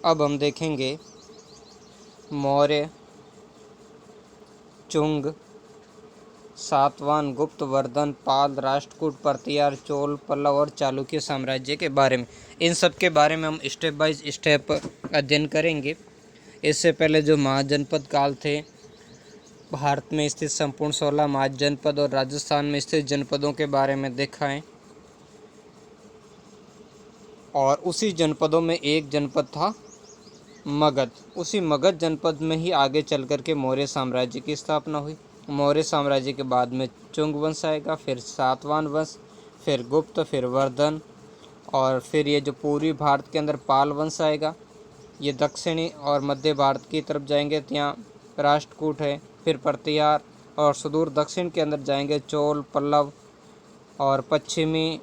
अब हम देखेंगे मौर्य, चुंग, सातवाहन, गुप्त, वर्धन, पाल, राष्ट्रकूट, प्रतिहार, चोल, पल्लव और चालुक्य साम्राज्य के बारे में। इन सब के बारे में हम स्टेप बाय स्टेप अध्ययन करेंगे। इससे पहले जो महाजनपद काल थे, भारत में स्थित संपूर्ण 16 महाजनपद और राजस्थान में स्थित जनपदों के बारे में देखा है। और उसी जनपदों में एक जनपद था मगध। उसी मगध जनपद में ही आगे चल कर के मौर्य साम्राज्य की स्थापना हुई। मौर्य साम्राज्य के बाद में चुंग वंश आएगा, फिर सातवाहन वंश, फिर गुप्त, फिर वर्धन, और फिर ये जो पूर्वी भारत के अंदर पाल वंश आएगा। ये दक्षिणी और मध्य भारत की तरफ जाएंगे तो यहाँ राष्ट्रकूट है, फिर प्रतिहार, और सुदूर दक्षिण के अंदर जाएंगे चोल, पल्लव, और पश्चिमी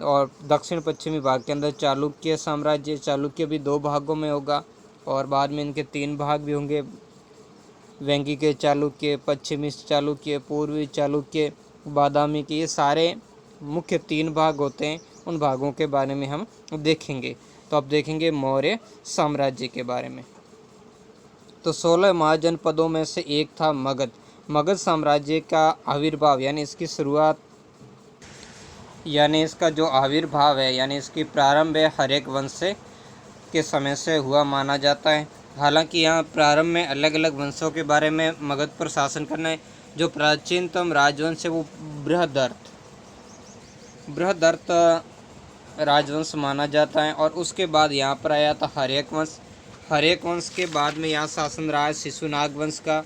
और दक्षिण पश्चिमी भाग के अंदर चालुक्य साम्राज्य। चालुक्य भी 2 भागों में होगा और बाद में इनके 3 भाग भी होंगे, वेंगी के चालुक्य, पश्चिमी चालुक्य, पूर्वी चालुक्य, बादामी के। ये सारे मुख्य 3 भाग होते हैं। उन भागों के बारे में हम देखेंगे। तो अब देखेंगे मौर्य साम्राज्य के बारे में। तो 16 महाजनपदों में से एक था मगध। मगध साम्राज्य का आविर्भाव यानी इसकी शुरुआत, यानी इसका जो आविर्भाव है, यानी इसकी प्रारंभ है हर्यक वंश से के समय से हुआ माना जाता है। हालांकि यहाँ प्रारंभ में अलग अलग वंशों के बारे में मगध पर शासन करना है। जो प्राचीनतम राजवंश है वो बृहदर्थ राजवंश माना जाता है। और उसके बाद यहाँ पर आया था हर्यक वंश। हर्यक वंश के बाद में यहाँ शासन रहा है शिशुनाग वंश का।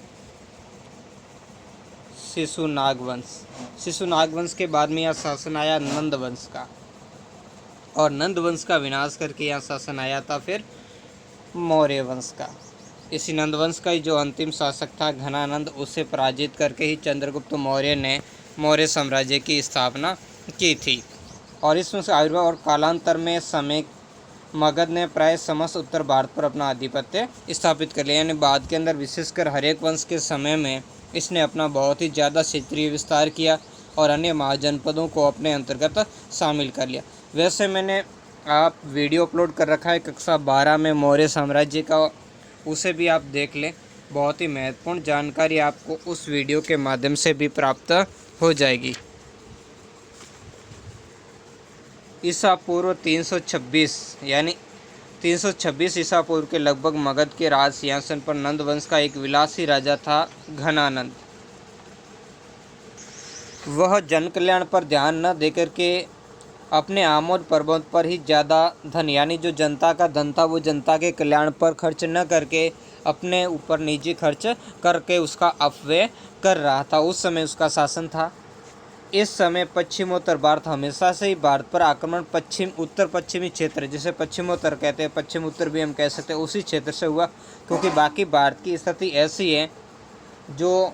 शिशुनाग वंश के बाद में यहाँ शासन आया नंद वंश का, और नंद वंश का विनाश करके यहाँ शासन आया था फिर मौर्य वंश का। इसी नंद वंश का ही जो अंतिम शासक था घनानंद, उसे पराजित करके ही चंद्रगुप्त मौर्य ने मौर्य साम्राज्य की स्थापना की थी। और इस वंश आविर्भाव और कालांतर में समय मगध ने प्राय समस्त उत्तर भारत पर अपना आधिपत्य स्थापित कर लिया। यानी बाद के अंदर विशेषकर हर्यक वंश के समय में इसने अपना बहुत ही ज़्यादा क्षेत्रीय विस्तार किया और अन्य महाजनपदों को अपने अंतर्गत शामिल कर लिया। वैसे मैंने आप वीडियो अपलोड कर रखा है कक्षा 12 में मौर्य साम्राज्य का, उसे भी आप देख लें। बहुत ही महत्वपूर्ण जानकारी आपको उस वीडियो के माध्यम से भी प्राप्त हो जाएगी। ईसा पूर्व 326 यानी 326 ईसा पूर्व के लगभग मगध के राज सिंहासन पर नंद वंश का एक विलासी राजा था घनानंद। वह जन कल्याण पर ध्यान न देकर के अपने आमोद प्रमोद पर ही ज़्यादा धन, यानी जो जनता का धन था वो जनता के कल्याण पर खर्च न करके अपने ऊपर निजी खर्च करके उसका अपव्यय कर रहा था। उस समय उसका शासन था। इस समय पश्चिमोत्तर भारत हमेशा से ही भारत पर आक्रमण उत्तर पश्चिमी क्षेत्र, जिसे पश्चिमोत्तर कहते हैं, पश्चिम उत्तर भी हम कह सकते हैं, उसी क्षेत्र से हुआ। क्योंकि बाकी भारत की स्थिति ऐसी है, जो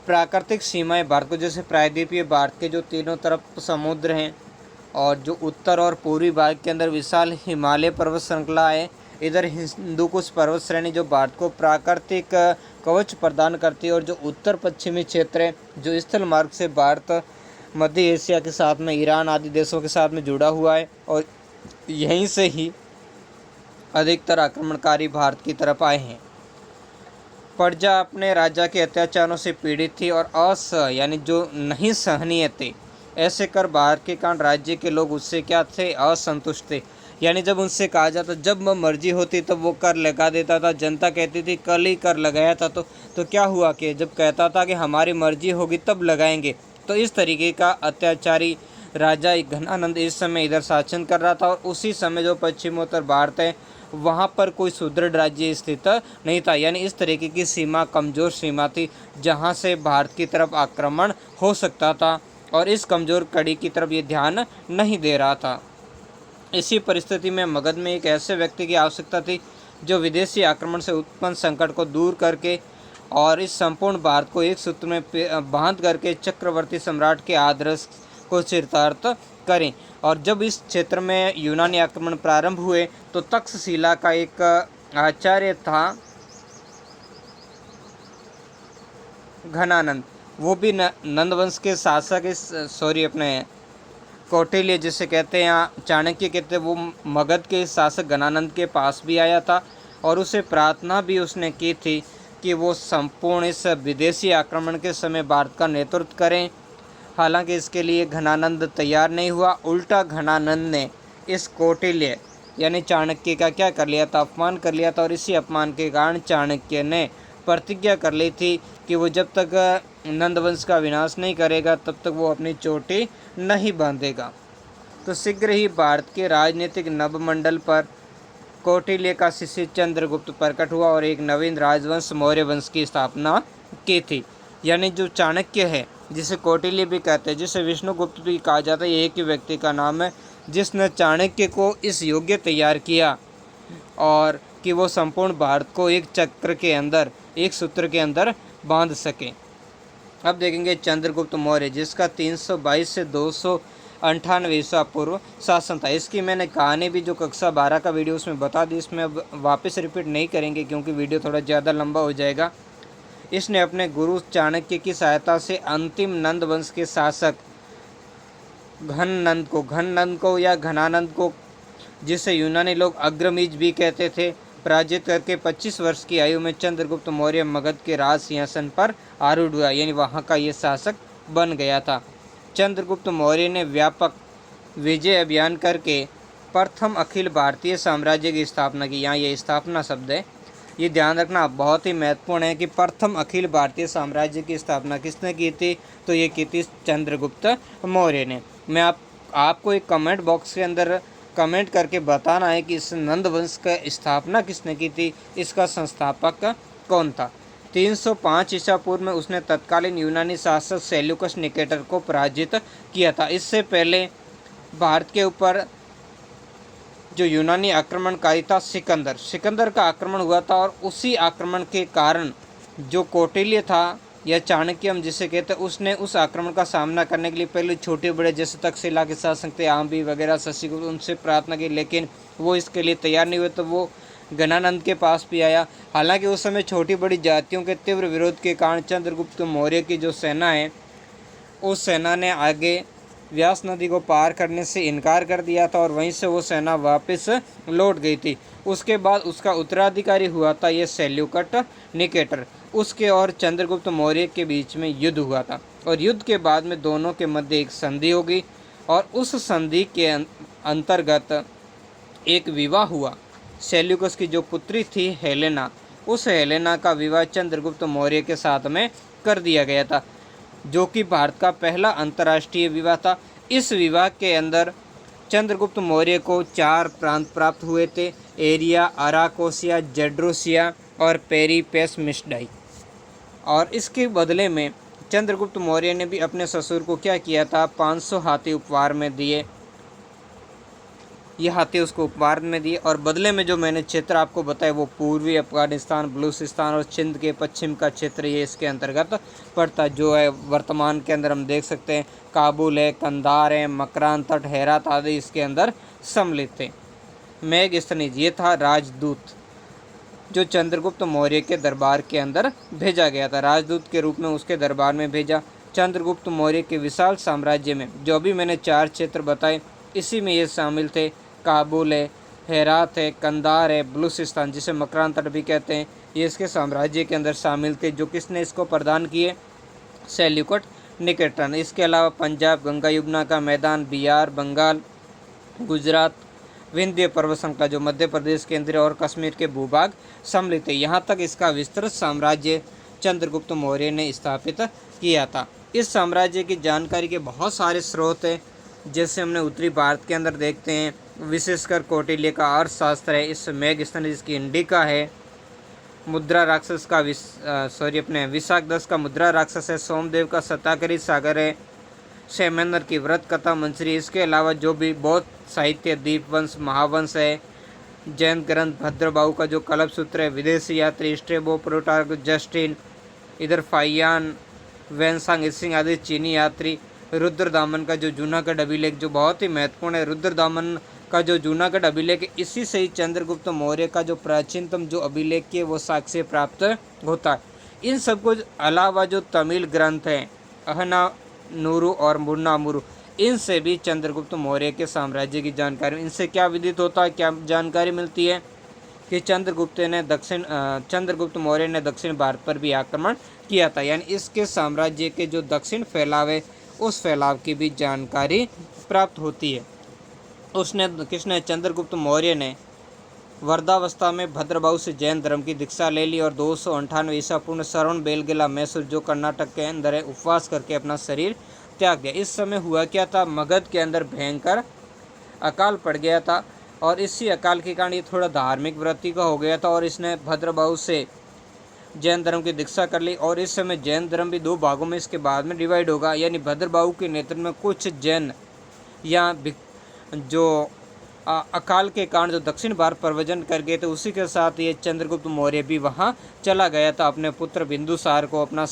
प्राकृतिक सीमाएं भारत को, जैसे प्रायद्वीपीय भारत के जो तीनों तरफ समुद्र हैं और जो उत्तर और पूर्वी भाग के अंदर विशाल हिमालय पर्वत श्रृंखला है, इधर हिंदुकुश पर्वत श्रेणी जो भारत को प्राकृतिक कवच प्रदान करती है, और जो उत्तर पश्चिमी क्षेत्र है जो स्थल मार्ग से भारत मध्य एशिया के साथ में ईरान आदि देशों के साथ में जुड़ा हुआ है, और यहीं से ही अधिकतर आक्रमणकारी भारत की तरफ आए हैं। प्रजा अपने राजा के अत्याचारों से पीड़ित थी और यानी जो नहीं सहनीय थे। ऐसे कर बाहर के कारण राज्य के लोग उससे क्या थे, असंतुष्ट थे। यानी जब उनसे कहा जाता जब मर्जी होती तब वो कर लगा देता था। जनता कहती थी कल ही कर लगाया था, तो क्या हुआ कि जब कहता था कि हमारी मर्जी होगी तब लगाएंगे। तो इस तरीके का अत्याचारी राजा घनानंद इस समय इधर शासन कर रहा था। और उसी समय जो पश्चिमोत्तर भारत है वहाँ पर कोई सुदृढ़ राज्य स्थित नहीं था। यानी इस तरीके की सीमा कमज़ोर सीमा थी जहाँ से भारत की तरफ आक्रमण हो सकता था, और इस कमज़ोर कड़ी की तरफ ये ध्यान नहीं दे रहा था। इसी परिस्थिति में मगध में एक ऐसे व्यक्ति की आवश्यकता थी जो विदेशी आक्रमण से उत्पन्न संकट को दूर करके और इस संपूर्ण भारत को एक सूत्र में बांध करके चक्रवर्ती सम्राट के आदर्श को चरितार्थ करें। और जब इस क्षेत्र में यूनानी आक्रमण प्रारंभ हुए तो तक्षशिला का एक आचार्य था घनानंद, वो भी नंदवंश के शासक अपने कौटिल्य जिसे कहते हैं या चाणक्य कहते हैं, वो मगध के शासक घनानंद के पास भी आया था और उसे प्रार्थना भी उसने की थी कि वो संपूर्ण इस विदेशी आक्रमण के समय भारत का नेतृत्व करें। हालांकि इसके लिए घनानंद तैयार नहीं हुआ। उल्टा घनानंद ने इस कौटिल्य यानी चाणक्य का क्या कर लिया था, अपमान कर लिया था। और इसी अपमान के कारण चाणक्य ने प्रतिज्ञा कर ली थी कि वो जब तक नंदवंश का विनाश नहीं करेगा तब तक वो अपनी चोटी नहीं बांधेगा। तो शीघ्र ही भारत के राजनीतिक नभमंडल पर कौटिल्य का शिष्य चंद्रगुप्त प्रकट हुआ और एक नवीन राजवंश मौर्य वंश की स्थापना की थी। यानी जो चाणक्य है, जिसे कौटिल्य भी कहते हैं, जिसे विष्णुगुप्त भी कहा जाता है, ये एक ही व्यक्ति का नाम है जिसने चाणक्य को इस योग्य तैयार किया और कि वो संपूर्ण भारत को एक चक्र के अंदर, एक सूत्र के अंदर बांध सके। अब देखेंगे चंद्रगुप्त मौर्य, जिसका 322 से 298 ईसा पूर्व शासन था। इसकी मैंने कहानी भी जो कक्षा 12 का वीडियो उसमें बता दी, इसमें अब वापस रिपीट नहीं करेंगे क्योंकि वीडियो थोड़ा ज़्यादा लंबा हो जाएगा। इसने अपने गुरु चाणक्य की सहायता से अंतिम नंद वंश के शासक घननंद को या घनानंद को, जिसे यूनानी लोग अग्रमीज भी कहते थे, पराजित करके 25 वर्ष की आयु में चंद्रगुप्त मौर्य मगध के राज सिंहासन पर आरूढ़ हुआ, यानी वहाँ का ये शासक बन गया था। चंद्रगुप्त मौर्य ने व्यापक विजय अभियान करके प्रथम अखिल भारतीय साम्राज्य की स्थापना की। यहाँ ये स्थापना शब्द है, ये ध्यान रखना बहुत ही महत्वपूर्ण है कि प्रथम अखिल भारतीय साम्राज्य की स्थापना किसने की थी, तो ये की थी चंद्रगुप्त मौर्य ने। मैं आपको एक कमेंट बॉक्स के अंदर कमेंट करके बताना है कि इस नंद वंश का स्थापना किसने की थी, इसका संस्थापक कौन था। 305 ईसा पूर्व में उसने तत्कालीन यूनानी शासक सेल्यूकस निकेटर को पराजित किया था। इससे पहले भारत के ऊपर जो यूनानी आक्रमणकारी था सिकंदर का आक्रमण हुआ था और उसी आक्रमण के कारण जो कौटिल्य था या चाणक्य हम जिसे कहते हैं, उसने उस आक्रमण का सामना करने के लिए पहले छोटे बड़े जैसे तक्षशिला के शासक थे आम्बी वगैरह शशिगुप्त, उनसे प्रार्थना की, लेकिन वो इसके लिए तैयार नहीं हुए। तो वो घनानंद के पास भी आया। हालांकि उस समय छोटी बड़ी जातियों के तीव्र विरोध के कारण चंद्रगुप्त मौर्य की जो सेना है, उस सेना ने आगे व्यास नदी को पार करने से इनकार कर दिया था और वहीं से वो सेना वापस लौट गई थी। उसके बाद उसका उत्तराधिकारी हुआ था ये सेल्यूकस निकेटर। उसके और चंद्रगुप्त मौर्य के बीच में युद्ध हुआ था और युद्ध के बाद में दोनों के मध्य एक संधि हो गई और उस संधि के अंतर्गत एक विवाह हुआ। सेल्यूकस की जो पुत्री थी हेलेना, उस हेलेना का विवाह चंद्रगुप्त मौर्य के साथ में कर दिया गया था, जो कि भारत का पहला अंतर्राष्ट्रीय विवाह था। इस विवाह के अंदर चंद्रगुप्त मौर्य को 4 प्रांत प्राप्त हुए थे, एरिया, अराकोसिया, जेड्रोसिया और पेरिपेसमिस्डाई। और इसके बदले में चंद्रगुप्त मौर्य ने भी अपने ससुर को क्या किया था, 500 हाथी उपहार में दिए। ये हाथी उसको उपहार में दिए और बदले में जो मैंने क्षेत्र आपको बताया वो पूर्वी अफगानिस्तान, बलूचिस्तान और सिंध के पश्चिम का क्षेत्र ये इसके अंतर्गत पड़ता, जो है वर्तमान के अंदर हम देख सकते हैं काबुल है, कंधार है, मकरान तट, हेरात आदि इसके अंदर सम्मिलित थे। मेगस्थनीज ये था राजदूत जो चंद्रगुप्त मौर्य के दरबार के अंदर भेजा गया था, राजदूत के रूप में उसके दरबार में भेजा। चंद्रगुप्त मौर्य के विशाल साम्राज्य में जो भी मैंने 4 क्षेत्र बताए, इसी में ये शामिल थे। काबुल है, हेरात है, कंधार है, बलूचिस्तान जिसे मकरान तट भी कहते हैं, ये इसके साम्राज्य के अंदर शामिल थे, जो किसने इसको प्रदान किए, सेल्यूकस निकेटर ने। इसके अलावा पंजाब, गंगा यमुना का मैदान, बिहार, बंगाल, गुजरात, विंध्य पर्वत श्रृंखला जो मध्य प्रदेश, केंद्रीय और कश्मीर के भूभाग सम्मिलित है। यहाँ तक इसका विस्तृत साम्राज्य चंद्रगुप्त मौर्य ने स्थापित किया था। इस साम्राज्य की जानकारी के बहुत सारे स्रोत हैं, जैसे हमने उत्तरी भारत के अंदर देखते हैं, विशेषकर कौटिल्य का अर्थशास्त्र है, इस मेगस्थनीज की इंडिका है, मुद्रा राक्षस का अपने विशाखदत्त का मुद्रा राक्षस है, सोमदेव का सत्याग्रही सागर है, क्षेमेंद्र की व्रत कथा मंजरी। इसके अलावा जो भी बौद्ध साहित्य दीपवंश, महावंश है, जैन ग्रंथ भद्रबाहु का जो कल्प सूत्र है, विदेशी यात्री स्ट्रेबो, प्रोटार्क, जस्टिन, इधर फाइयान, वेनसांग सिंह आदि चीनी यात्री, रुद्रदामन का जो जूनागढ़ अभिलेख जो बहुत ही महत्वपूर्ण है, रुद्रदामन का जो जूनागढ़ अभिलेख है, इसी से ही चंद्रगुप्त मौर्य का जो प्राचीनतम जो अभिलेख है वो साक्ष्य प्राप्त होता है। इन सब कुछ अलावा जो तमिल ग्रंथ हैं, अहना नूरू और मुन्नामुरू, इनसे भी चंद्रगुप्त मौर्य के साम्राज्य की जानकारी, इनसे क्या विदित होता है, क्या जानकारी मिलती है कि चंद्रगुप्त मौर्य ने दक्षिण भारत पर भी आक्रमण किया था, यानी इसके साम्राज्य के जो दक्षिण फैलाव है उस फैलाव की भी जानकारी प्राप्त होती है। किसने, चंद्रगुप्त मौर्य ने वृद्धावस्था में भद्रबाहु से जैन धर्म की दीक्षा ले ली और 298 ईसा पूर्व श्रवण बेलगोला मैसूर जो कर्नाटक के अंदर है उपवास करके अपना शरीर त्याग दिया। इस समय हुआ क्या था, मगध के अंदर भयंकर अकाल पड़ गया था और इसी अकाल के कारण ये थोड़ा धार्मिक वृत्ति का हो गया था और इसने भद्रबाहु से जैन धर्म की दीक्षा कर ली। और इस समय जैन धर्म भी दो भागों में इसके बाद में डिवाइड होगा, यानी भद्रबाहु के नेतृत्व में कुछ जैन या जो अकाल के कारण जो दक्षिण भारत प्रवचन कर गए थे, उसी के साथ ये चंद्रगुप्त मौर्य भी वहाँ चला गया था अपने पुत्र बिंदुसार को अपना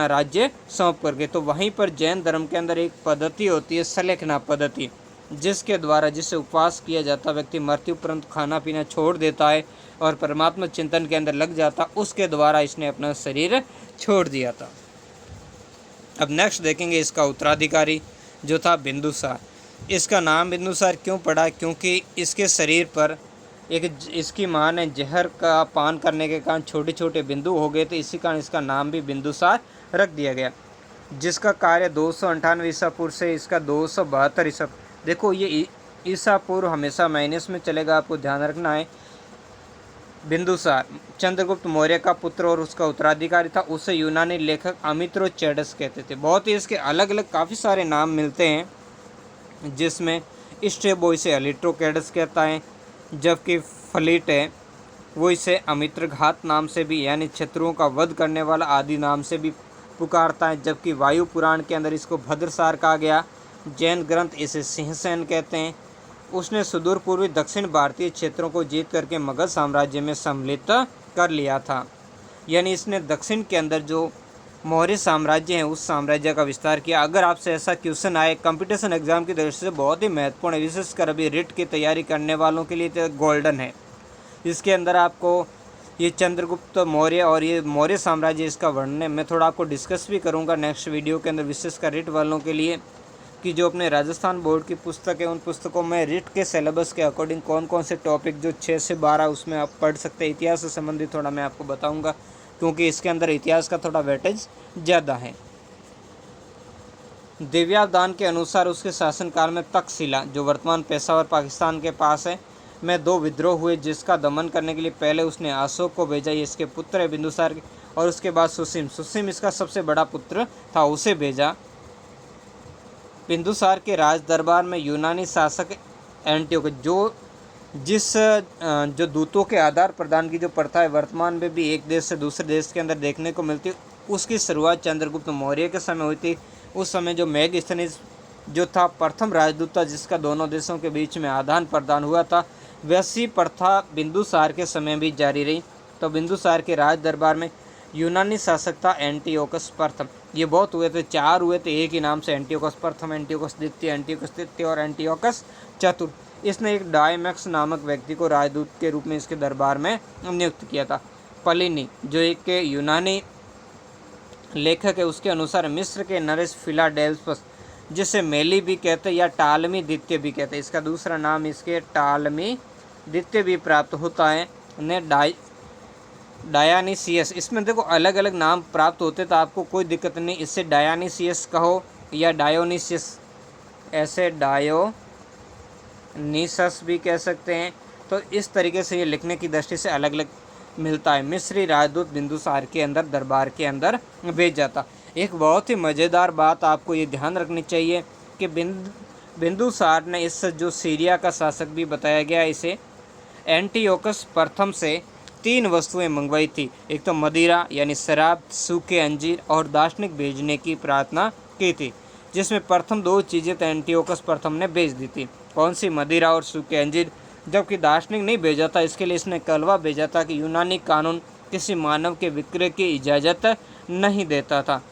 राज्य सौंप करके। तो वहीं पर जैन धर्म के अंदर एक पद्धति होती है सलेखना पद्धति, जिससे उपवास किया जाता, व्यक्ति मृत्यु उपरांत खाना पीना छोड़ देता है और परमात्मा चिंतन के अंदर लग जाता, उसके द्वारा इसने अपना शरीर छोड़ दिया था। अब नेक्स्ट देखेंगे इसका उत्तराधिकारी जो था बिंदुसार। इसका नाम बिंदुसार क्यों पड़ा, क्योंकि इसके शरीर पर इसकी माँ ने जहर का पान करने के कारण छोटे छोटे बिंदु हो गए थे, इसी कारण इसका नाम भी बिंदुसार रख दिया गया। जिसका कार्य 298 ईसा पूर्व से इसका 272 ईसा, देखो ये ईसा पूर्व हमेशा माइनस में चलेगा, आपको ध्यान रखना है। बिंदुसार चंद्रगुप्त मौर्य का पुत्र और उसका उत्तराधिकारी था। उसे यूनानी लेखक अमित्रोचेडस कहते थे। बहुत ही इसके अलग अलग काफ़ी सारे नाम मिलते हैं, जिसमें स्ट्रेबो इसे अलिट्रोकेडस कहता है, जबकि फलीट है वो इसे अमित्रघात नाम से भी यानी शत्रुओं का वध करने वाला आदि नाम से भी पुकारता है, जबकि वायु पुराण के अंदर इसको भद्रसार कहा गया। जैन ग्रंथ इसे सिंहसेन कहते हैं। उसने सुदूर पूर्वी दक्षिण भारतीय क्षेत्रों को जीत करके मगध साम्राज्य में सम्मिलित कर लिया था, यानी इसने दक्षिण के अंदर जो मौर्य साम्राज्य है उस साम्राज्य का विस्तार किया। अगर आपसे ऐसा क्वेश्चन आए कंपटीशन एग्जाम की दृष्टि से बहुत ही महत्वपूर्ण है, विशेषकर अभी रिट की तैयारी करने वालों के लिए तो गोल्डन है। इसके अंदर आपको ये चंद्रगुप्त मौर्य और ये मौर्य साम्राज्य इसका वर्णन मैं थोड़ा आपको डिस्कस भी करूँगा नेक्स्ट वीडियो के अंदर, विशेषकर रिट वालों के लिए, कि जो अपने राजस्थान बोर्ड की पुस्तक है उन पुस्तकों में रिट के सिलेबस के अकॉर्डिंग कौन कौन से टॉपिक जो 6 से 12 उसमें आप पढ़ सकते हैं। इतिहास से संबंधित थोड़ा मैं आपको बताऊंगा, क्योंकि इसके अंदर इतिहास का थोड़ा वेटेज ज़्यादा है। दिव्यावदान के अनुसार उसके शासनकाल में तक्षशिला जो वर्तमान पेशावर पाकिस्तान के पास है में 2 विद्रोह हुए, जिसका दमन करने के लिए पहले उसने अशोक को भेजा, ये इसके पुत्र है बिंदुसार के, और उसके बाद सुसीम इसका सबसे बड़ा पुत्र था, उसे भेजा। बिंदुसार के राज दरबार में यूनानी शासक एंटियोकस जो दूतों के आदान प्रदान की जो प्रथा है वर्तमान में भी एक देश से दूसरे देश के अंदर देखने को मिलती है, उसकी शुरुआत चंद्रगुप्त मौर्य के समय हुई थी। उस समय जो मेगस्थनीज जो था प्रथम राजदूत था, जिसका दोनों देशों के बीच में आदान प्रदान हुआ था, वैसी प्रथा बिंदुसार के समय भी जारी रही। तो बिंदुसार के राज दरबार में यूनानी शासक था एंटियोकस प्रथम। ये बहुत हुए थे, 4 हुए थे एक ही नाम से, एंटियोकस प्रथम, एंटियोकस द्वितीय, एंटियोकस तृतीय और एंटियोकस चतुर्थ। इसने एक डायमैक्स नामक व्यक्ति को राजदूत के रूप में इसके दरबार में नियुक्त किया था। प्लिनी जो एक यूनानी लेखक है, उसके अनुसार मिस्र के नरेश फिलाडेल्फस, जिसे मेली भी कहते हैं या टालमी द्वितीय भी कहते हैं, इसका दूसरा नाम इसके टालमी द्वितीय भी प्राप्त होता है, ने डायानीसियस, इसमें देखो अलग अलग नाम प्राप्त होते तो आपको कोई दिक्कत नहीं, इससे डायानीसियस कहो या डायोनीसियस, ऐसे डायोनीसस भी कह सकते हैं। तो इस तरीके से ये लिखने की दृष्टि से अलग अलग मिलता है। मिस्री राजदूत बिंदुसार के अंदर दरबार के अंदर भेज जाता। एक बहुत ही मज़ेदार बात आपको ये ध्यान रखनी चाहिए कि बिंदुसार ने इस जो सीरिया का शासक भी बताया गया, इसे एंटियोकस प्रथम से 3 वस्तुएं मंगवाई थी। एक तो मदिरा यानी शराब, सूखे अंजीर और दार्शनिक भेजने की प्रार्थना की थी, जिसमें प्रथम 2 चीज़ें तो एंटियोकस प्रथम ने भेज दी थी। कौन सी? मदिरा और सूखे अंजीर। जबकि दार्शनिक नहीं भेजा था, इसके लिए इसने कलवा भेजा था कि यूनानी कानून किसी मानव के विक्रय की इजाज़त नहीं देता था।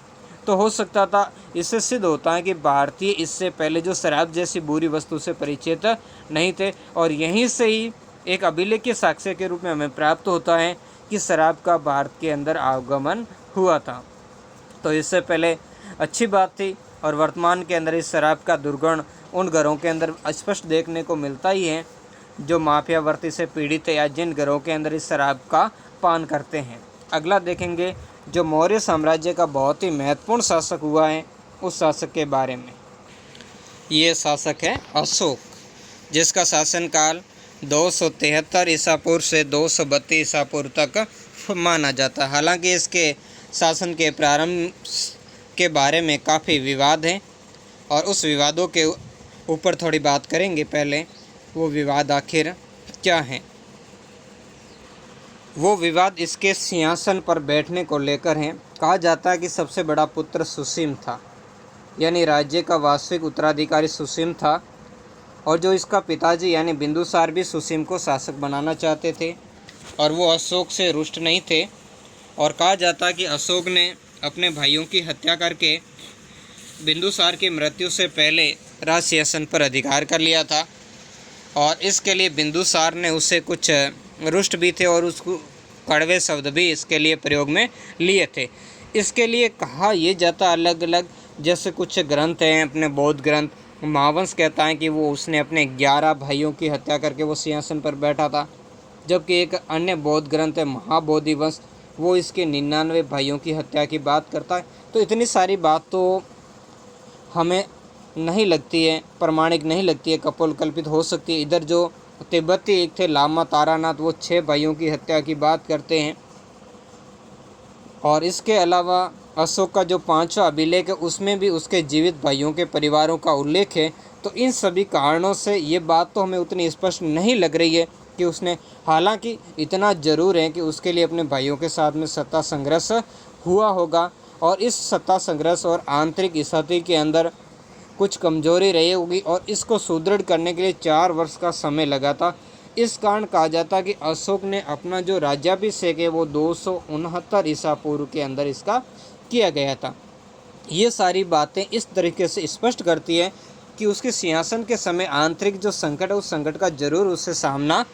तो हो सकता था, इससे सिद्ध होता है कि भारतीय इससे पहले जो शराब जैसी बुरी वस्तु से परिचित नहीं थे, और यहीं से ही एक अभिलेख के साक्ष्य के रूप में हमें प्राप्त होता है कि शराब का भारत के अंदर आगमन हुआ था। तो इससे पहले अच्छी बात थी। और वर्तमान के अंदर इस शराब का दुर्गुण उन घरों के अंदर स्पष्ट देखने को मिलता ही है जो माफियावर्ती से पीड़ित है या जिन घरों के अंदर इस शराब का पान करते हैं। अगला देखेंगे जो मौर्य साम्राज्य का बहुत ही महत्वपूर्ण शासक हुआ है उस शासक के बारे में। ये शासक है अशोक, जिसका शासनकाल 273 ईसा पूर्व से 232 ईसा पूर्व तक माना जाता है। हालांकि इसके शासन के प्रारंभ के बारे में काफ़ी विवाद हैं और उस विवादों के ऊपर थोड़ी बात करेंगे। पहले वो विवाद आखिर क्या हैं? वो विवाद इसके सिंहासन पर बैठने को लेकर हैं। कहा जाता है कि सबसे बड़ा पुत्र सुसीम था, यानी राज्य का वास्तविक उत्तराधिकारी सुसीम था, और जो इसका पिताजी यानी बिंदुसार भी सुसीम को शासक बनाना चाहते थे और वो अशोक से रुष्ट नहीं थे। और कहा जाता है कि अशोक ने अपने भाइयों की हत्या करके बिंदुसार की मृत्यु से पहले राज सिंहासन पर अधिकार कर लिया था और इसके लिए बिंदुसार ने उससे कुछ रुष्ट भी थे और उसको कड़वे शब्द भी इसके लिए प्रयोग में लिए थे। इसके लिए कहा यह जाता अलग अलग, जैसे कुछ ग्रंथ हैं अपने बौद्ध ग्रंथ, महावंश कहता है कि वो उसने अपने 11 भाइयों की हत्या करके वो सिंहासन पर बैठा था, जबकि एक अन्य बौद्ध ग्रंथ है महाबोधिवंश, वो इसके 99 भाइयों की हत्या की बात करता है। तो इतनी सारी बात तो हमें नहीं लगती है, प्रमाणिक नहीं लगती है, कपोलकल्पित हो सकती है। इधर जो तिब्बती एक थे लामा तारानाथ, वो 6 भाइयों की हत्या की बात करते हैं। और इसके अलावा अशोक का जो 5वां अभिलेख है उसमें भी उसके जीवित भाइयों के परिवारों का उल्लेख है। तो इन सभी कारणों से ये बात तो हमें उतनी स्पष्ट नहीं लग रही है कि उसने, हालांकि इतना ज़रूर है कि उसके लिए अपने भाइयों के साथ में सत्ता संघर्ष हुआ होगा और इस सत्ता संघर्ष और आंतरिक स्थिति के अंदर कुछ कमजोरी रही होगी और इसको सुदृढ़ करने के लिए 4 वर्ष का समय लगा था। इस कारण कहा जाता है कि अशोक ने अपना जो राज्याभिषेक है वो 269 ईसा पूर्व के अंदर इसका किया गया था। ये सारी बातें इस तरीके से स्पष्ट करती है कि उसके सिंहासन के समय आंतरिक जो संकट है उस संकट का जरूर उससे सामना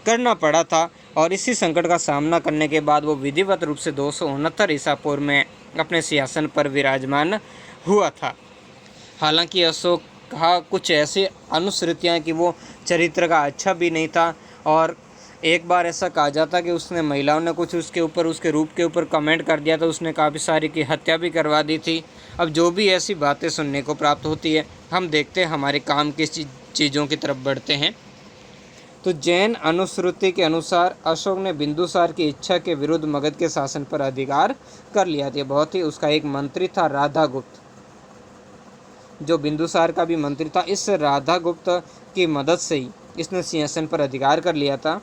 करना पड़ा था और इसी संकट का सामना करने के बाद वो विधिवत रूप से 269 ईसा पूर्व में अपने सिंहासन पर विराजमान हुआ था। हालांकि अशोक का कुछ ऐसी अनुश्रुतियाँ कि वो चरित्र का अच्छा भी नहीं था और एक बार ऐसा कहा जाता कि उसने महिलाओं ने कुछ उसके ऊपर, उसके रूप के ऊपर कमेंट कर दिया तो उसने काफ़ी सारी की हत्या भी करवा दी थी। अब जो भी ऐसी बातें सुनने को प्राप्त होती है, हम देखते हैं हमारे काम की चीज़ों की तरफ बढ़ते हैं। तो जैन अनुश्रुति के अनुसार अशोक ने बिंदुसार की इच्छा के विरुद्ध मगध के शासन पर अधिकार कर लिया था। बहुत ही उसका एक मंत्री था राधागुप्त, जो बिंदुसार का भी मंत्री था। इस राधागुप्त की मदद से ही इसने सिंहासन पर अधिकार कर लिया था।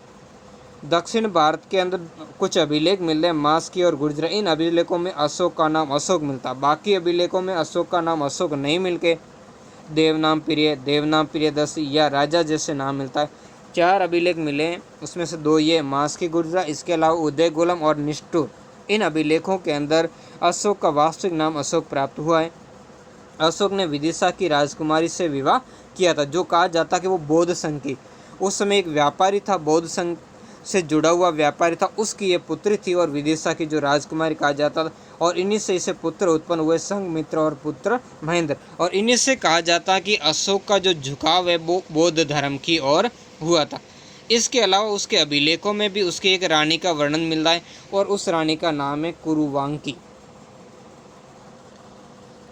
दक्षिण भारत के अंदर कुछ अभिलेख मिल रहे हैं मास्की और गुर्जर, इन अभिलेखों में अशोक का नाम अशोक मिलता, बाकी अभिलेखों में अशोक का नाम अशोक नहीं मिलके देवनाम प्रियदर्शी या राजा जैसे नाम मिलता है। 4 अभिलेख मिले हैं, उसमें से 2 ये मास्की गुर्जर, इसके अलावा उदय गोलम और निष्ठुर। इन अभिलेखों के अंदर अशोक का वास्तविक नाम अशोक प्राप्त हुआ है। अशोक ने विदिशा की राजकुमारी से विवाह किया था, जो कहा जाता कि वो बौद्ध संघ की, उस समय एक व्यापारी था, बौद्ध संघ से जुड़ा हुआ व्यापारी था, उसकी ये पुत्री थी और विदिशा की जो राजकुमारी कहा जाता था। और इन्हीं से इसे पुत्र उत्पन्न हुए, संघमित्र और पुत्र महेंद्र। और इन्हीं से कहा जाता कि अशोक का जो झुकाव है वो बौद्ध धर्म की ओर हुआ था। इसके अलावा उसके अभिलेखों में भी उसकी एक रानी का वर्णन मिल रहा है और उस रानी का नाम है कुरुवांकी,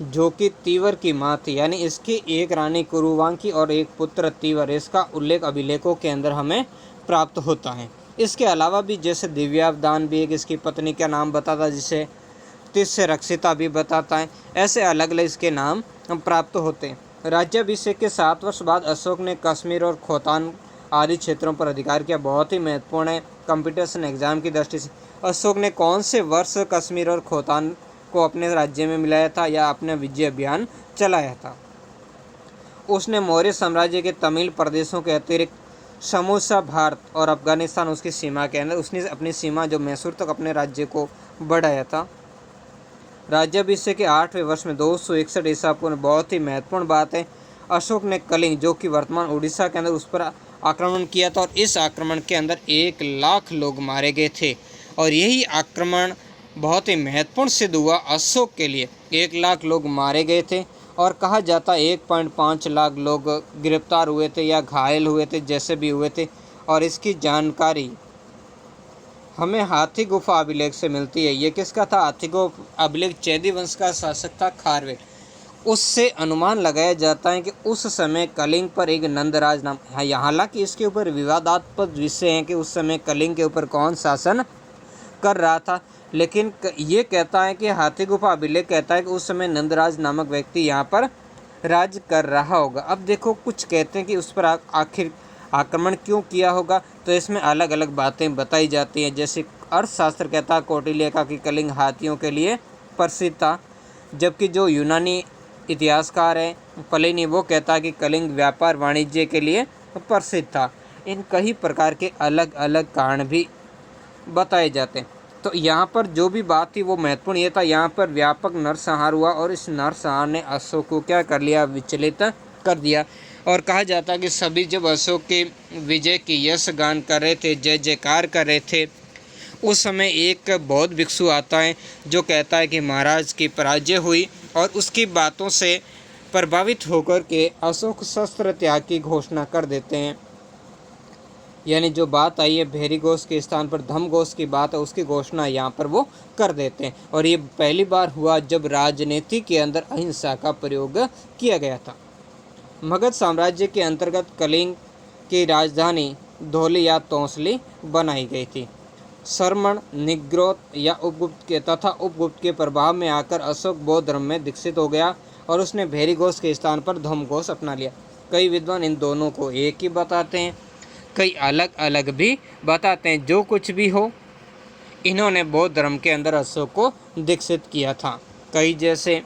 जो कि तीवर की माँ थी। यानी इसकी एक रानी कुरुवांकी और एक पुत्र तीवर, इसका उल्लेख अभिलेखों के अंदर हमें प्राप्त होता है। इसके अलावा भी जैसे दिव्यावदान भी एक इसकी पत्नी का नाम बताता है, जिसे तिस्य रक्षिता भी बताता है। ऐसे अलग अलग इसके नाम प्राप्त होते हैं। राज्याभिषेक के 7 वर्ष बाद अशोक ने कश्मीर और खोतान आदि क्षेत्रों पर अधिकार किया। बहुत ही महत्वपूर्ण है कंपटीशन एग्जाम की दृष्टि से। अशोक ने कौन से वर्ष कश्मीर और खोतान को अपने राज्य में मिलाया था या अपने विजय अभियान चलाया था? उसने मौर्य साम्राज्य के तमिल प्रदेशों के अतिरिक्त समूचा भारत और अफगानिस्तान उसकी सीमा के अंदर उसने अपनी सीमा जो मैसूर तक अपने राज्य को बढ़ाया था। राज्याभिषेक के 8वें वर्ष में 261 ईसा पूर्व, बहुत ही महत्वपूर्ण बात है, अशोक ने कलिंग जो कि वर्तमान उड़ीसा के अंदर उस पर आक्रमण किया था और इस आक्रमण के अंदर 1 लाख लोग मारे गए थे। और यही आक्रमण बहुत ही महत्वपूर्ण सिद्ध हुआ अशोक के लिए। 1 लाख लोग मारे गए थे और कहा जाता 1.5 लाख लोग गिरफ्तार हुए थे या घायल हुए थे, जैसे भी हुए थे। और इसकी जानकारी हमें हाथी गुफा अभिलेख से मिलती है। ये किसका था? हाथी गुफा अभिलेख चैदी वंश का शासक था खारवेल। उससे अनुमान लगाया जाता है कि उस समय कलिंग पर एक नंदराज नाम, हालांकि इसके ऊपर विवादास्पद विषय है कि उस समय कलिंग के ऊपर कौन शासन कर रहा था, लेकिन ये कहता है कि हाथी गुफा अभिलेख कहता है कि उस समय नंदराज नामक व्यक्ति यहाँ पर राज कर रहा होगा। अब देखो, कुछ कहते हैं कि उस पर आखिर आक्रमण क्यों किया होगा, तो इसमें अलग अलग बातें बताई जाती हैं। जैसे अर्थशास्त्र कहता है कौटिल्य का कि कलिंग हाथियों के लिए प्रसिद्ध था, जबकि जो यूनानी इतिहासकार है प्लिनी वो कहता है कि कलिंग व्यापार वाणिज्य के लिए प्रसिद्ध था। इन कई प्रकार के अलग अलग कारण भी बताए जाते हैं। तो यहाँ पर जो भी बात थी वो महत्वपूर्ण ये था, यहाँ पर व्यापक नरसंहार हुआ और इस नरसंहार ने अशोक को क्या कर लिया? विचलित कर दिया। और कहा जाता है कि सभी जब अशोक के विजय की यश गान कर रहे थे, जय जयकार कर रहे थे, उस समय एक बौद्ध भिक्षु आता है जो कहता है कि महाराज की पराजय हुई, और उसकी बातों से प्रभावित होकर के अशोक शस्त्र त्याग की घोषणा कर देते हैं। यानी जो बात आई है भेरी घोष के स्थान पर धम घोष की बात है, उसकी घोषणा यहाँ पर वो कर देते हैं। और ये पहली बार हुआ जब राजनीति के अंदर अहिंसा का प्रयोग किया गया था। मगध साम्राज्य के अंतर्गत कलिंग की राजधानी धौली या तोंसली बनाई गई थी। शर्मण, निग्रोध या उपगुप्त के तथा उपगुप्त के प्रभाव में आकर अशोक बौद्ध धर्म में दीक्षित हो गया और उसने भेरी घोष के स्थान पर धम घोष अपना लिया। कई विद्वान इन दोनों को एक ही बताते हैं, कई अलग अलग भी बताते हैं। जो कुछ भी हो, इन्होंने बौद्ध धर्म के अंदर अशोक को दीक्षित किया था। कई जैसे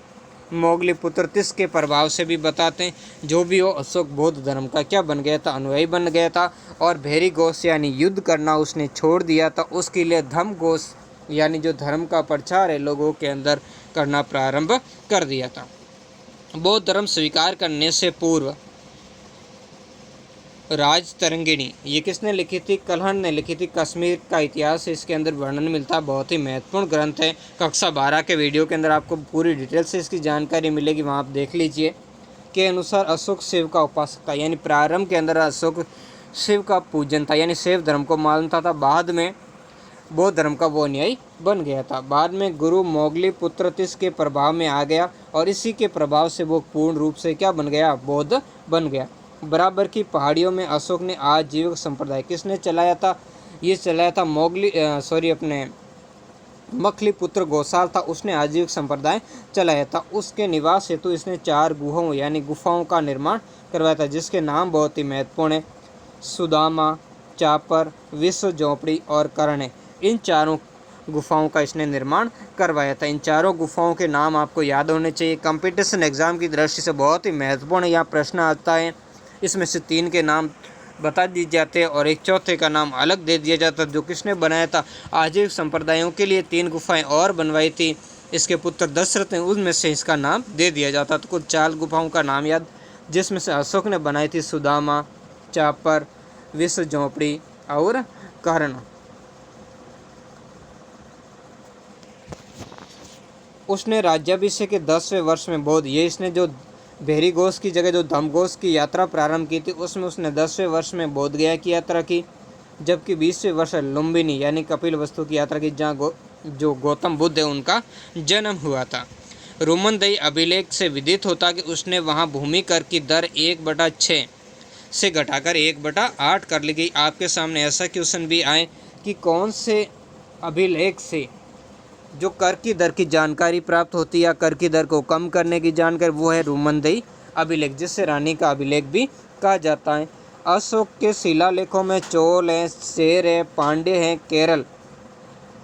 मोगली पुत्र तिस के प्रभाव से भी बताते हैं। जो भी हो, अशोक बौद्ध धर्म का क्या बन गया था? अनुयायी बन गया था। और भेरी घोष यानी युद्ध करना उसने छोड़ दिया था। उसके लिए धम्म घोष यानी जो धर्म का प्रचार है लोगों के अंदर करना प्रारंभ कर दिया था। बौद्ध धर्म स्वीकार करने से पूर्व राज तरंगिणी, ये किसने लिखी थी? कल्हण ने लिखी थी। कश्मीर का इतिहास इसके अंदर वर्णन मिलता है। बहुत ही महत्वपूर्ण ग्रंथ है। कक्षा 12 के वीडियो के अंदर आपको पूरी डिटेल से इसकी जानकारी मिलेगी, वहाँ आप देख लीजिए। के अनुसार अशोक शिव का उपासक था, यानी प्रारंभ के अंदर अशोक शिव का पूजन था, यानी शिव धर्म को मानता था। बाद में बौद्ध धर्म का वो अनुयायी बन गया था। बाद में गुरु मोगली पुत्र तिस के प्रभाव में आ गया और इसी के प्रभाव से वो पूर्ण रूप से क्या बन गया? बौद्ध बन गया। बराबर की पहाड़ियों में अशोक ने आजीविक संप्रदाय किसने चलाया था? ये चलाया था अपने मखली पुत्र गौसाल था, उसने आजीविक संप्रदाय चलाया था। उसके निवास हेतु इसने 4 गुहाओं यानी गुफाओं का निर्माण करवाया था, जिसके नाम बहुत ही महत्वपूर्ण है। सुदामा, चापर, विश्व झोपड़ी और कर्ण। इन चारों गुफाओं का इसने निर्माण करवाया था। इन चारों गुफाओं के नाम आपको याद होने चाहिए। कंपटीशन एग्जाम की दृष्टि से बहुत ही महत्वपूर्ण यहाँ प्रश्न आता है। इसमें से 3 के नाम बता दिए जाते हैं और एक चौथे का नाम अलग दे दिया जाता है। जो किसने बनाया था? आजीविक संप्रदायों के लिए 3 गुफाएं और बनवाई थी, इसके पुत्र दशरथ ने, उनमें से इसका नाम दे दिया जाता। तो कुल 4 गुफाओं का नाम याद, जिसमें से अशोक ने बनाई थी सुदामा, चापर, विश्व झोपड़ी और कर्ण। उसने राज्याभिषेक के 10वें वर्ष में बौद्ध, ये इसने जो भेरी घोष की जगह जो धम्म घोष की यात्रा प्रारंभ की थी, उसमें उसने 10वें वर्ष में बोध गया की यात्रा की, जबकि 20वें वर्ष लुम्बिनी यानी कपिल वस्तु की यात्रा की, जहाँ जो गौतम बुद्ध है उनका जन्म हुआ था। रोमनदई अभिलेख से विदित होता कि उसने वहाँ भूमि कर की दर 1/6 से घटाकर 1/8 कर ली गई। आपके सामने ऐसा क्वेश्चन भी आए कि कौन से अभिलेख से जो कर की दर की जानकारी प्राप्त होती है या कर की दर को कम करने की जानकारी, वो है रोमनदई अभिलेख, जिससे रानी का अभिलेख भी कहा जाता है। अशोक के शिलालेखों में चोल हैं, सेर है, पांड्य हैं, केरल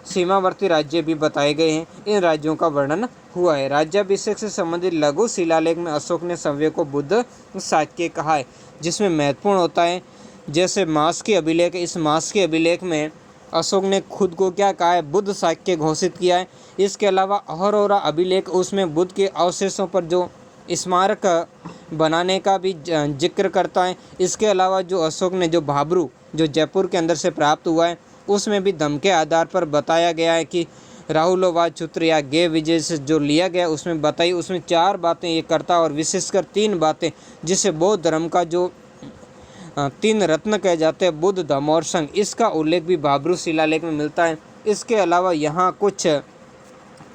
सीमावर्ती राज्य भी बताए गए हैं। इन राज्यों का वर्णन हुआ है। राज्याभिषेक से संबंधित लघु शिलालेख में अशोक ने सव्य को बुद्ध शाक्य कहा है, जिसमें महत्वपूर्ण होता है जैसे मास की अभिलेख। इस मास के अभिलेख में अशोक ने खुद को क्या कहा है? बुद्ध शाक्य घोषित किया है। इसके अलावा अहरोरा अभिलेख, उसमें बुद्ध के अवशेषों पर जो स्मारक बनाने का भी जिक्र करता है। इसके अलावा जो अशोक ने जो भाबरू जो जयपुर के अंदर से प्राप्त हुआ है, उसमें भी धम्म के आधार पर बताया गया है कि राहुलोवाच्युत या गे विजय से जो लिया गया उसमें बताई, उसमें 4 बातें ये करता और विशेषकर 3 बातें जिसे बौद्ध धर्म का जो 3 रत्न कहे जाते हैं, बुद्ध, धम्म और संघ, इसका उल्लेख भी भाब्रू शिलालेख में मिलता है। इसके अलावा यहाँ कुछ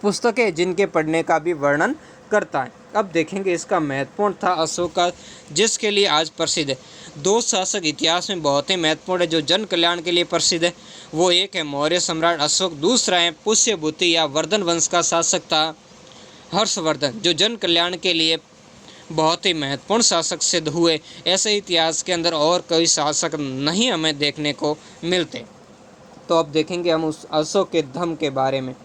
पुस्तकें जिनके पढ़ने का भी वर्णन करता है। अब देखेंगे इसका महत्वपूर्ण था अशोक का, जिसके लिए आज प्रसिद्ध है। 2 शासक इतिहास में बहुत ही महत्वपूर्ण है जो जन कल्याण के लिए प्रसिद्ध है। वो एक है मौर्य सम्राट अशोक, दूसरा है पुष्यभूति या वर्धन वंश का शासक था हर्षवर्धन, जो जन कल्याण के लिए बहुत ही महत्वपूर्ण शासक सिद्ध हुए। ऐसे इतिहास के अंदर और कोई शासक नहीं हमें देखने को मिलते। तो अब देखेंगे हम उस अशोक के धम्म के बारे में।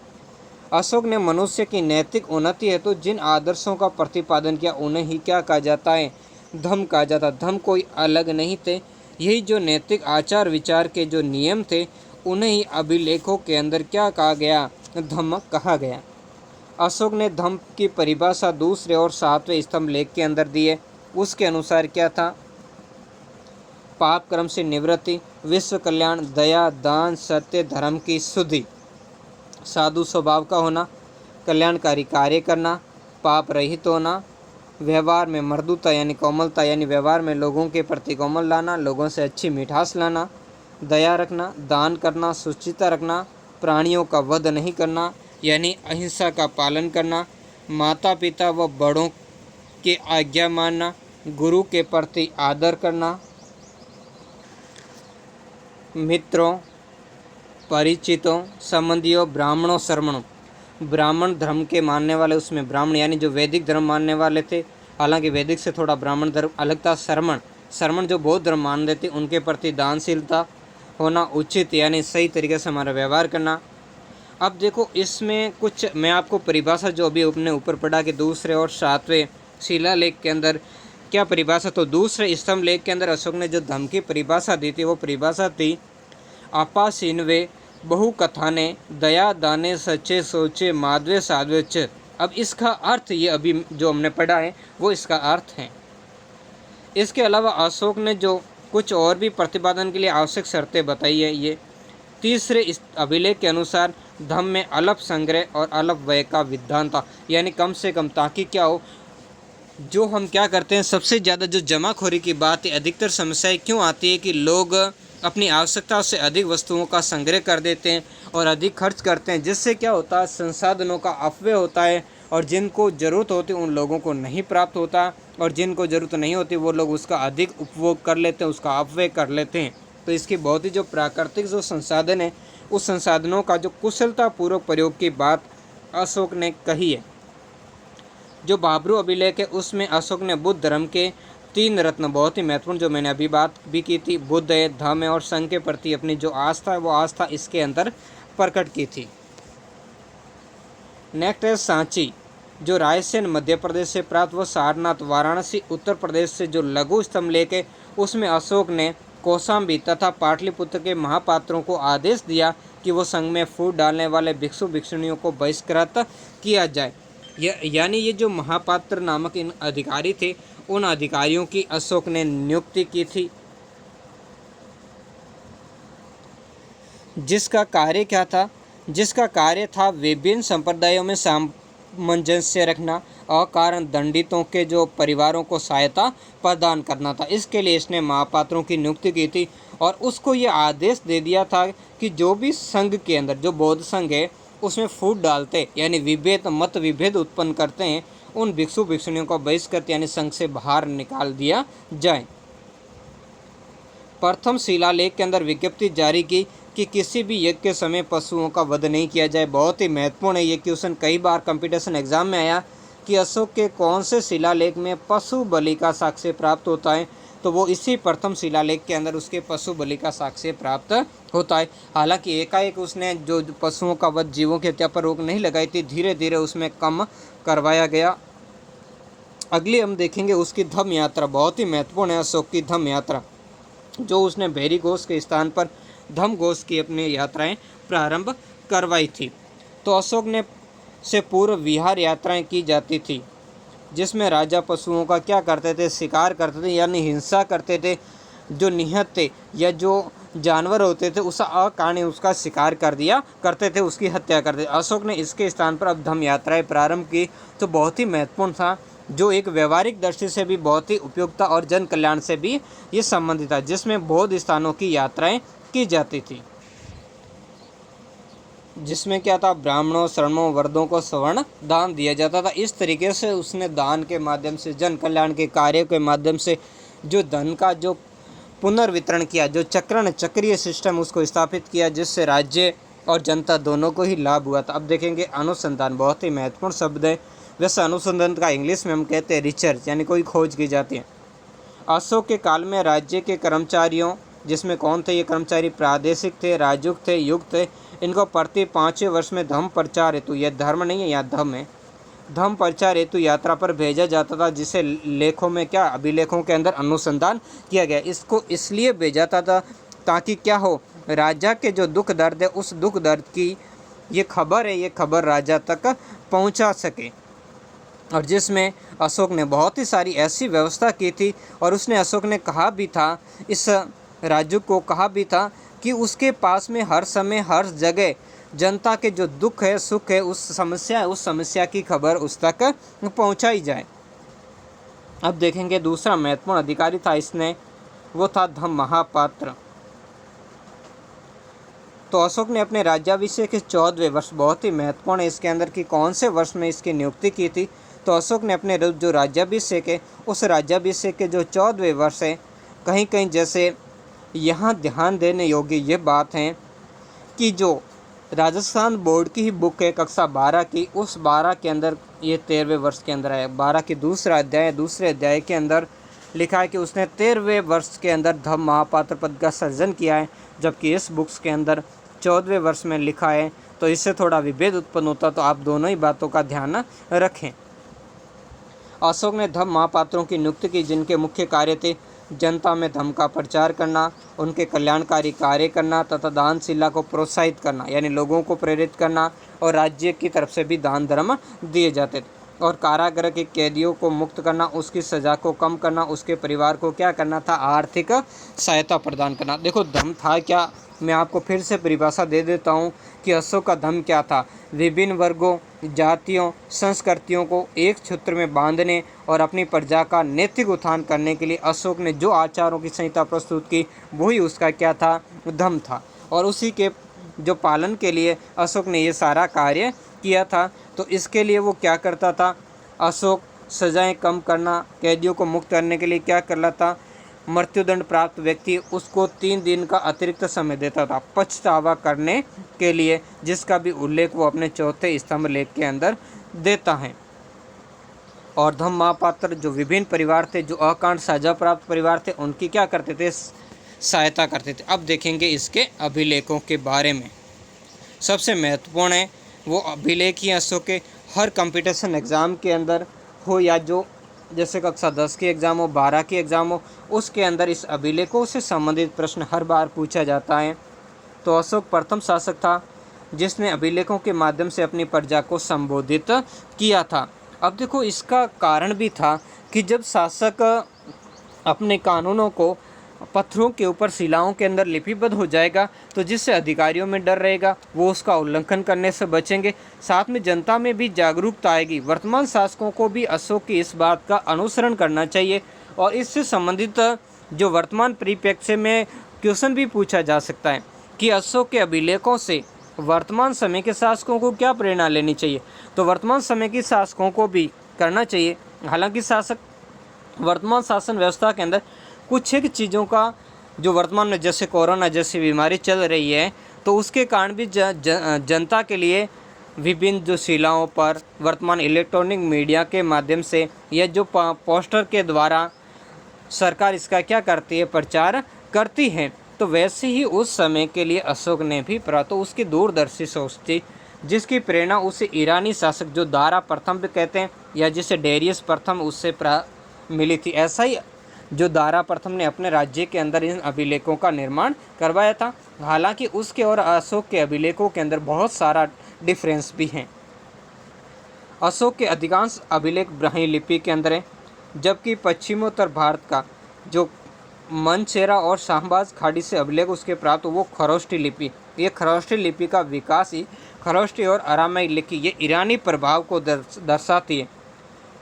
अशोक ने मनुष्य की नैतिक उन्नति हेतु जिन आदर्शों का प्रतिपादन किया उन्हें ही क्या कहा जाता है, धम्म कहा जाता। धम्म कोई अलग नहीं थे, यही जो नैतिक आचार विचार के जो नियम थे उन्हें ही अभिलेखों के अंदर क्या कहा गया, धम्म कहा गया। अशोक ने धम्म की परिभाषा दूसरे और 7वें स्तंभ लेख के अंदर दी है। उसके अनुसार क्या था, पाप कर्म से निवृत्ति, विश्व कल्याण, दया, दान, सत्य, धर्म की शुद्धि, साधु स्वभाव का होना, कल्याणकारी कार्य करना, पाप रहित होना, व्यवहार में मृदुता यानी कोमलता यानी व्यवहार में लोगों के प्रति कोमल लाना, लोगों से अच्छी मिठास लाना, दया रखना, दान करना, सुचिता रखना, प्राणियों का वध नहीं करना यानी अहिंसा का पालन करना, माता पिता व बड़ों की आज्ञा मानना, गुरु के प्रति आदर करना, मित्रों, परिचितों, संबंधियों, ब्राह्मणों, शर्मणों, ब्राह्मण धर्म के मानने वाले, उसमें ब्राह्मण यानी जो वैदिक धर्म मानने वाले थे, हालांकि वैदिक से थोड़ा ब्राह्मण धर्म अलग था। शर्मण जो बौद्ध धर्म मानते थे उनके प्रति दानशीलता होना, उचित यानी सही तरीके से हमारा व्यवहार करना। अब देखो इसमें कुछ मैं आपको परिभाषा जो अभी अपने ऊपर पढ़ा कि दूसरे और 7वें शिलालेख के अंदर क्या परिभाषा, तो दूसरे स्तंभ लेख के अंदर अशोक ने जो धम्म की परिभाषा दी थी वो परिभाषा थी आपासीनवे बहु कथाने, दया दाने, सच्चे सोचे, माधवे साधवे च। अब इसका अर्थ ये अभी जो हमने पढ़ा है वो इसका अर्थ है। इसके अलावा अशोक ने जो कुछ और भी प्रतिपादन के लिए आवश्यक शर्तें बताई है। ये तीसरे इस अभिलेख के अनुसार धम्म में अलप संग्रह और अलप व्यय का विधान था, यानी कम से कम, ताकि क्या हो, जो हम क्या करते हैं सबसे ज़्यादा जो जमाखोरी की बात है, अधिकतर समस्याएं क्यों आती है कि लोग अपनी आवश्यकता से अधिक वस्तुओं का संग्रह कर देते हैं और अधिक खर्च करते हैं, जिससे क्या होता है संसाधनों का अपव्यय होता है और जिनको ज़रूरत होती है उन लोगों को नहीं प्राप्त होता और जिनको ज़रूरत नहीं होती वो लोग उसका अधिक उपभोग कर लेते हैं, उसका अपव्यय कर लेते हैं। तो इसकी बहुत ही जो प्राकृतिक जो संसाधन है उस संसाधनों का जो कुशलतापूर्वक प्रयोग की बात अशोक ने कही है। जो भाब्रू अभिलेख है उसमें अशोक ने बुद्ध धर्म के 3 रत्न, बहुत ही महत्वपूर्ण जो मैंने अभी बात भी की थी, बुद्ध है, धम्म है और संघ के प्रति अपनी जो आस्था है वो आस्था इसके अंदर प्रकट की थी। नेक्स्ट है सांची, जो रायसेन मध्य प्रदेश से प्राप्त, व सारनाथ वाराणसी उत्तर प्रदेश से जो लघु स्तंभ लेख है उसमें अशोक ने कौशाम्बी तथा पाटलिपुत्र के महापात्रों को आदेश दिया कि वो संघ में फूट डालने वाले भिक्षु भिक्षुणियों को बहिष्कृत किया जाए। यानी ये जो महापात्र नामक इन अधिकारी थे उन अधिकारियों की अशोक ने नियुक्ति की थी, जिसका कार्य क्या था, जिसका कार्य था विभिन्न संप्रदायों में सामंजस्य रखना, अकारण दंडितों के जो परिवारों को सहायता प्रदान करना था। इसके लिए इसने महापात्रों की नियुक्ति की थी और उसको ये आदेश दे दिया था कि जो भी संघ के अंदर जो बौद्ध संघ है उसमें फूट डालते यानी विभेद मत विभेद उत्पन्न करते हैं उन भिक्षु भिक्षुणियों को बहिष्कृत यानी संघ से बाहर निकाल दिया जाए। प्रथम शिलालेख के अंदर विज्ञप्ति जारी की कि किसी भी यज्ञ के समय पशुओं का वध नहीं किया जाए। बहुत ही महत्वपूर्ण है ये क्वेश्चन, कई बार कंपटीशन एग्जाम में आया कि अशोक के कौन से शिलालेख में पशु बलि का साक्ष्य प्राप्त होता है, तो वो इसी प्रथम शिलालेख के अंदर उसके पशु बलि का साक्ष्य प्राप्त होता है। हालांकि एकाएक उसने जो पशुओं का वध, जीवों की हत्या पर रोक नहीं लगाई थी, धीरे धीरे उसमें कम करवाया गया। अगली हम देखेंगे उसकी धम्म यात्रा, बहुत ही महत्वपूर्ण है अशोक की धम्म यात्रा, जो उसने भैरी घोष के स्थान पर धम्म घोष की अपनी यात्राएं प्रारंभ करवाई थी। तो अशोक ने से पूर्व विहार यात्राएं की जाती थी, जिसमें राजा पशुओं का क्या करते थे, शिकार करते थे यानी हिंसा करते थे। जो निहत थे या जो जानवर होते थे उस अकारण उसका शिकार कर दिया करते थे, उसकी हत्या करते। अशोक ने इसके स्थान पर अब धम्म यात्राएं प्रारंभ की, तो बहुत ही महत्वपूर्ण था, जो एक व्यवहारिक दृष्टि से भी बहुत ही उपयुक्त और जन कल्याण से भी ये संबंधित था, जिसमें बौद्ध स्थानों की यात्राएं की जाती थी, जिसमें क्या था, ब्राह्मणों शरणों वर्दों को स्वर्ण दान दिया जाता था। इस तरीके से उसने दान के माध्यम से, जन कल्याण के कार्यों के माध्यम से जो धन का जो पुनर्वितरण किया, जो चक्रीय सिस्टम उसको स्थापित किया, जिससे राज्य और जनता दोनों को ही लाभ हुआ था। अब देखेंगे अनुसंधान, बहुत ही महत्वपूर्ण शब्द है। वैसे अनुसंधान का इंग्लिश में हम कहते हैं रिसर्च, यानी कोई खोज की जाती है। अशोक के काल में राज्य के कर्मचारियों, जिसमें कौन थे ये कर्मचारी, प्रादेशिक थे, राजयुग थे, युग थे, इनको प्रति 5वें वर्ष में धम्म प्रचार हेतु, यह धर्म नहीं है, यहाँ धम्म है, धम्म प्रचार हेतु यात्रा पर भेजा जाता था, जिसे लेखों में क्या, अभिलेखों के अंदर अनुसंधान किया गया। इसको इसलिए भेजा था ताकि क्या हो, राजा के जो दुख दर्द है, उस दुख दर्द की ये खबर है, ये खबर राजा तक पहुंचा सके। और जिसमें अशोक ने बहुत ही सारी ऐसी व्यवस्था की थी, और उसने अशोक ने कहा भी था, इस राजू को कहा भी था कि उसके पास में हर समय हर जगह जनता के जो दुख है सुख है, उस समस्या की खबर उस तक पहुंचाई जाए। अब देखेंगे दूसरा महत्वपूर्ण अधिकारी था इसने, वो था धम्म महापात्र। तो अशोक ने अपने राज्याभिषेक के 14वें वर्ष, बहुत ही महत्वपूर्ण है इसके अंदर कि कौन से वर्ष में इसकी नियुक्ति की थी, तो अशोक ने अपने जो राज्याभिषेक है, उस राज्याभिषेक के जो 14वें वर्ष है, कहीं कहीं जैसे यहाँ ध्यान देने योग्य ये बात है कि जो राजस्थान बोर्ड की ही बुक है कक्षा 12 की, उस 12 के अंदर ये 13वें वर्ष के अंदर है। 12 की दूसरे अध्याय के अंदर लिखा है कि उसने 13वें वर्ष के अंदर धम्म महापात्र पद का सृजन किया है, जबकि इस बुक्स के अंदर 14वें वर्ष में लिखा है। तो इससे थोड़ा विभेद उत्पन्न होता, तो आप दोनों ही बातों का ध्यान रखें। अशोक ने धम्म महापात्रों की नियुक्ति की, जिनके मुख्य कार्य थे जनता में धम्म का प्रचार करना, उनके कल्याणकारी कार्य करना तथा दानशिला को प्रोत्साहित करना, यानी लोगों को प्रेरित करना, और राज्य की तरफ से भी दान धर्म दिए जाते थे। और कारागृह के कैदियों को मुक्त करना, उसकी सज़ा को कम करना, उसके परिवार को क्या करना था, आर्थिक सहायता प्रदान करना। देखो धम्म था क्या, मैं आपको फिर से परिभाषा दे देता हूँ कि अशोक का धम्म क्या था। विभिन्न वर्गों, जातियों, संस्कृतियों को एक सूत्र में बांधने और अपनी प्रजा का नैतिक उत्थान करने के लिए अशोक ने जो आचारों की संहिता प्रस्तुत की, वही उसका क्या था, धम्म था। और उसी के जो पालन के लिए अशोक ने ये सारा कार्य किया था। तो इसके लिए वो क्या करता था, अशोक सजाएं कम करना, कैदियों को मुक्त करने के लिए क्या कर रहा था, मृत्युदंड प्राप्त व्यक्ति उसको 3 दिन का अतिरिक्त समय देता था पछतावा करने के लिए, जिसका भी उल्लेख वो अपने 4थे स्तंभ लेख के अंदर देता है। और धम्म महापात्र जो विभिन्न परिवार थे, जो अकारण सजा प्राप्त परिवार थे, उनकी क्या करते थे, सहायता करते थे। अब देखेंगे इसके अभिलेखों के बारे में। सबसे महत्वपूर्ण है वो अभिलेख ही अशोक के हर कंपटीशन एग्ज़ाम के अंदर हो, या जो जैसे कक्षा 10 की एग्ज़ाम हो, 12 की एग्ज़ाम हो, उसके अंदर इस अभिलेखों से संबंधित प्रश्न हर बार पूछा जाता है। तो अशोक प्रथम शासक था जिसने अभिलेखों के माध्यम से अपनी प्रजा को संबोधित किया था। अब देखो इसका कारण भी था कि जब शासक अपने कानूनों को पत्थरों के ऊपर शिलाओं के अंदर लिपिबद्ध हो जाएगा, तो जिससे अधिकारियों में डर रहेगा, वो उसका उल्लंघन करने से बचेंगे, साथ में जनता में भी जागरूकता आएगी। वर्तमान शासकों को भी अशोक की इस बात का अनुसरण करना चाहिए, और इससे संबंधित जो वर्तमान परिप्रेक्ष्य में क्वेश्चन भी पूछा जा सकता है कि अशोक के अभिलेखों से वर्तमान समय के शासकों को क्या प्रेरणा लेनी चाहिए। तो वर्तमान समय के शासकों को भी करना चाहिए। हालांकि शासक वर्तमान शासन व्यवस्था के अंदर कुछ एक चीज़ों का जो वर्तमान में जैसे कोरोना जैसी बीमारी चल रही है, तो उसके कारण भी जनता के लिए विभिन्न जो शिलाओं पर वर्तमान इलेक्ट्रॉनिक मीडिया के माध्यम से या जो पोस्टर के द्वारा सरकार इसका क्या करती है, प्रचार करती है। तो वैसे ही उस समय के लिए अशोक ने भी तो उसकी दूरदर्शी सोच थी, जिसकी प्रेरणा उसे ईरानी शासक जो दारा प्रथम भी कहते हैं, या जिसे डेरियस प्रथम, उससे मिली थी। ऐसा ही जो दारा प्रथम ने अपने राज्य के अंदर इन अभिलेखों का निर्माण करवाया था। हालांकि उसके और अशोक के अभिलेखों के अंदर बहुत सारा डिफरेंस भी हैं। अशोक के अधिकांश अभिलेख ब्राह्मी लिपि के अंदर हैं, जबकि पश्चिमोत्तर भारत का जो मनचेरा और शाहबाज खाड़ी से अभिलेख उसके प्राप्त वो खरोष्टी लिपि। ये खरोष्टी लिपि का विकास ही खरोष्टी और अरामाई लिपि ये ईरानी प्रभाव को दर्शाती है।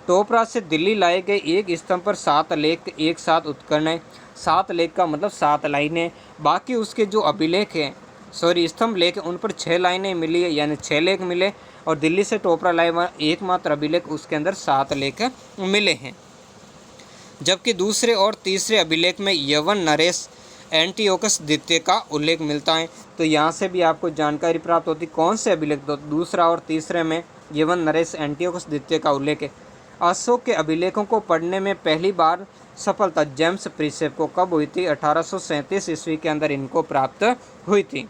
टोपरा से दिल्ली लाए गए एक स्तंभ पर 7 लेख एक साथ उत्कीर्ण है। 7 लेख का मतलब 7 लाइनें। बाकी उसके जो अभिलेख हैं स्तंभ लेख उन पर 6 लाइनें मिली है, यानी 6 लेख मिले। और दिल्ली से टोपरा लाए हुआ एकमात्र अभिलेख उसके अंदर 7 लेख मिले हैं। जबकि दूसरे और तीसरे अभिलेख में यवन नरेश एंटियोकस द्वितीय का उल्लेख मिलता है। तो यहाँ से भी आपको जानकारी प्राप्त होती कौन से अभिलेख, दूसरा और तीसरे में यवन नरेश एंटियोकस द्वितीय का उल्लेख है। अशोक के अभिलेखों को पढ़ने में पहली बार सफलता जेम्स प्रिसेप को कब हुई थी? 1837 ईस्वी के अंदर इनको प्राप्त हुई थी।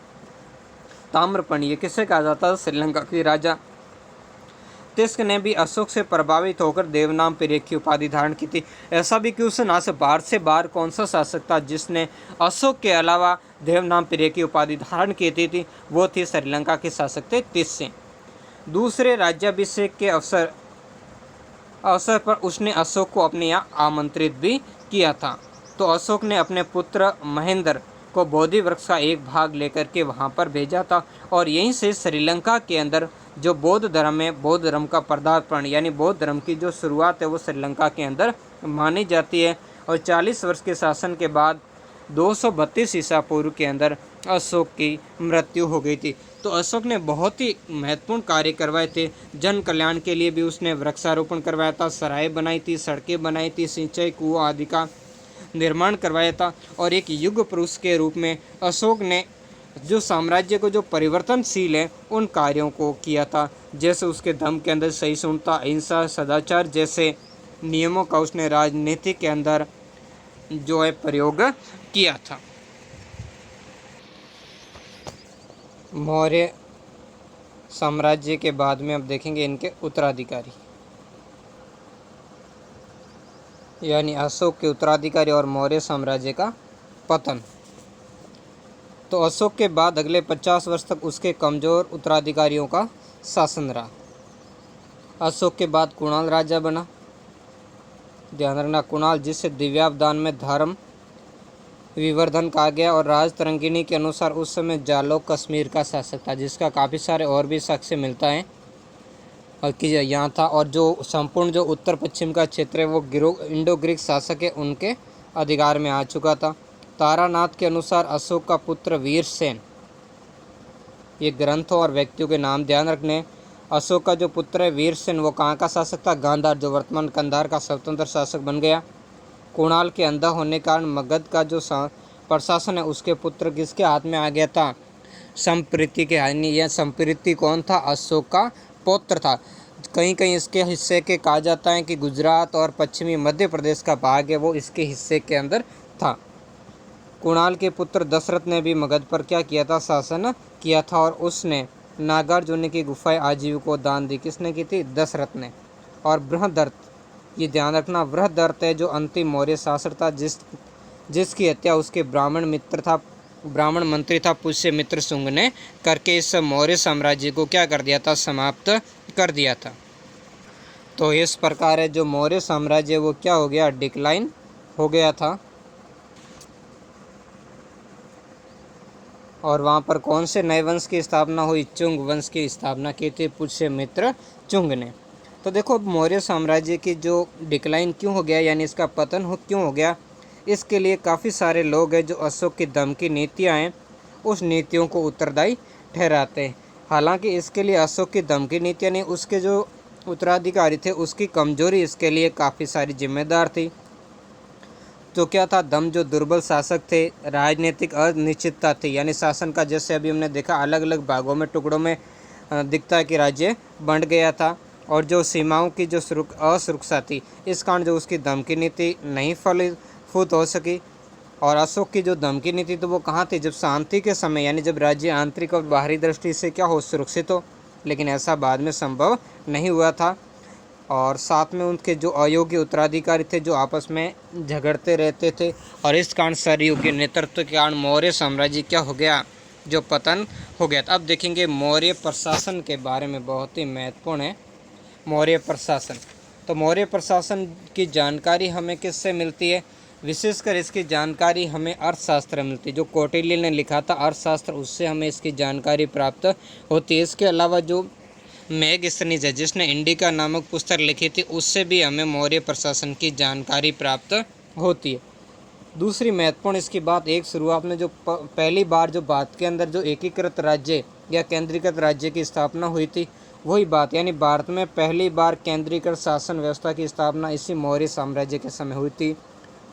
ताम्रपर्णी ये किसे कहा जाता है? श्रीलंका की राजा तिस्क ने भी अशोक से प्रभावित होकर देवनामपिरे की उपाधि धारण की थी। ऐसा भी क्यों सुना से बार कौन सा शासक था जिसने अशोक के अलावा देवनामपिरे की उपाधि धारण की थी? वो थी श्रीलंका के शासक थे तिस्क। दूसरे राज्याभिषेक के अवसर पर उसने अशोक को अपने यहाँ आमंत्रित भी किया था। तो अशोक ने अपने पुत्र महेंद्र को बोधि वृक्ष का एक भाग लेकर के वहाँ पर भेजा था। और यहीं से श्रीलंका के अंदर जो बौद्ध धर्म है, बौद्ध धर्म का पदार्पण यानी बौद्ध धर्म की जो शुरुआत है वो श्रीलंका के अंदर मानी जाती है। और 40 वर्ष के शासन के बाद 232 ईसा पूर्व के अंदर अशोक की मृत्यु हो गई थी। तो अशोक ने बहुत ही महत्वपूर्ण कार्य करवाए थे। जन कल्याण के लिए भी उसने वृक्षारोपण करवाया था, सराय बनाई थी, सड़कें बनाई थी, सिंचाई कुआं आदि का निर्माण करवाया था। और एक युग पुरुष के रूप में अशोक ने जो साम्राज्य को जो परिवर्तनशील है उन कार्यों को किया था। जैसे उसके धर्म के अंदर सहिष्णुता, अहिंसा, सदाचार जैसे नियमों का उसने राजनीति के अंदर जो है प्रयोग किया था। मौर्य साम्राज्य के बाद में अब देखेंगे इनके उत्तराधिकारी, यानी अशोक के उत्तराधिकारी और मौर्य साम्राज्य का पतन। तो अशोक के बाद अगले 50 वर्ष तक उसके कमज़ोर उत्तराधिकारियों का शासन रहा। अशोक के बाद कुणाल राजा बना। ध्यान रखना कुणाल, जिसे दिव्यावदान में धर्म विवर्धन कहा गया। और राज तरंगिणी के अनुसार उस समय जालौक कश्मीर का शासक था, जिसका काफ़ी सारे और भी साक्ष्य मिलता है और कि यहाँ था। और जो संपूर्ण जो उत्तर पश्चिम का क्षेत्र है वो इंडो ग्रीक शासक है उनके अधिकार में आ चुका था। तारानाथ के अनुसार अशोक का पुत्र वीरसेन, ये ग्रंथों और व्यक्तियों के नाम ध्यान रखने। अशोक का जो पुत्र है वीरसेन वो कहाँ का शासक था? गांधार, जो वर्तमान कंधार का स्वतंत्र शासक बन गया। कुणाल के अंधा होने के कारण मगध का जो प्रशासन है उसके पुत्र किसके हाथ में आ गया था? संप्रीति के हाथ में। यह संप्रीति कौन था? अशोक का पौत्र था। कहीं कहीं इसके हिस्से के कहा जाता है कि गुजरात और पश्चिमी मध्य प्रदेश का भाग है वो इसके हिस्से के अंदर था। कुणाल के पुत्र दशरथ ने भी मगध पर क्या किया था? शासन किया था। और उसने नागार्जुन की गुफाएं आजीव को दान दी। किसने की थी? दशरथ ने। और बृहदर्थ, ये ध्यान रखना, बृहदर्थ है जो अंतिम मौर्य शासक था जिसकी हत्या उसके ब्राह्मण मंत्री था पुष्यमित्र शुंग ने करके इस मौर्य साम्राज्य को क्या कर दिया था? समाप्त कर दिया था। तो इस प्रकार है जो मौर्य साम्राज्य वो क्या हो गया? डिक्लाइन हो गया था। और वहाँ पर कौन से नए वंश की स्थापना हुई? चुंग वंश की स्थापना की थी पुष्यमित्र चुंग ने। तो देखो मौर्य साम्राज्य की जो डिक्लाइन क्यों हो गया, यानी इसका पतन क्यों हो गया, इसके लिए काफ़ी सारे लोग हैं जो अशोक की दम की नीतियाँ हैं उस नीतियों को उत्तरदायी ठहराते हैं। हालांकि इसके लिए अशोक की दम की नीतियाँ नहीं, उसके जो उत्तराधिकारी थे उसकी कमजोरी इसके लिए काफ़ी सारी जिम्मेदार थी। तो क्या था? दम जो दुर्बल शासक थे, राजनीतिक अनिश्चितता थी, यानी शासन का जैसे अभी हमने देखा अलग अलग भागों में टुकड़ों में दिखता है कि राज्य बंट गया था। और जो सीमाओं की जो असुरक्षा थी इस कारण जो उसकी दम की नीति नहीं फलीभूत हो सकी। और अशोक की जो दम की नीति तो वो कहाँ थी? जब शांति के समय, यानी जब राज्य आंतरिक और बाहरी दृष्टि से क्या हो? सुरक्षित हो। लेकिन ऐसा बाद में संभव नहीं हुआ था। और साथ में उनके जो अयोग्य उत्तराधिकारी थे जो आपस में झगड़ते रहते थे। और इस कारण सरयुग के नेतृत्व के कारण मौर्य साम्राज्य क्या हो गया? जो पतन हो गया था। अब देखेंगे मौर्य प्रशासन के बारे में, बहुत ही महत्वपूर्ण है मौर्य प्रशासन। तो मौर्य प्रशासन की जानकारी हमें किससे मिलती है? विशेषकर इसकी जानकारी हमें अर्थशास्त्र मिलती है। जो कौटिल्य ने लिखा था अर्थशास्त्र, उससे हमें इसकी जानकारी प्राप्त होती है। इसके अलावा जो मेगस्थनीज है, जिसने इंडिका नामक पुस्तक लिखी थी, उससे भी हमें मौर्य प्रशासन की जानकारी प्राप्त होती है। दूसरी महत्वपूर्ण इसकी बात, एक शुरुआत में जो पहली बार जो भारत के अंदर जो एकीकृत राज्य या केंद्रीकृत राज्य की स्थापना हुई थी, वही बात, यानी भारत में पहली बार केंद्रीकृत शासन व्यवस्था की स्थापना इसी मौर्य साम्राज्य के समय हुई थी।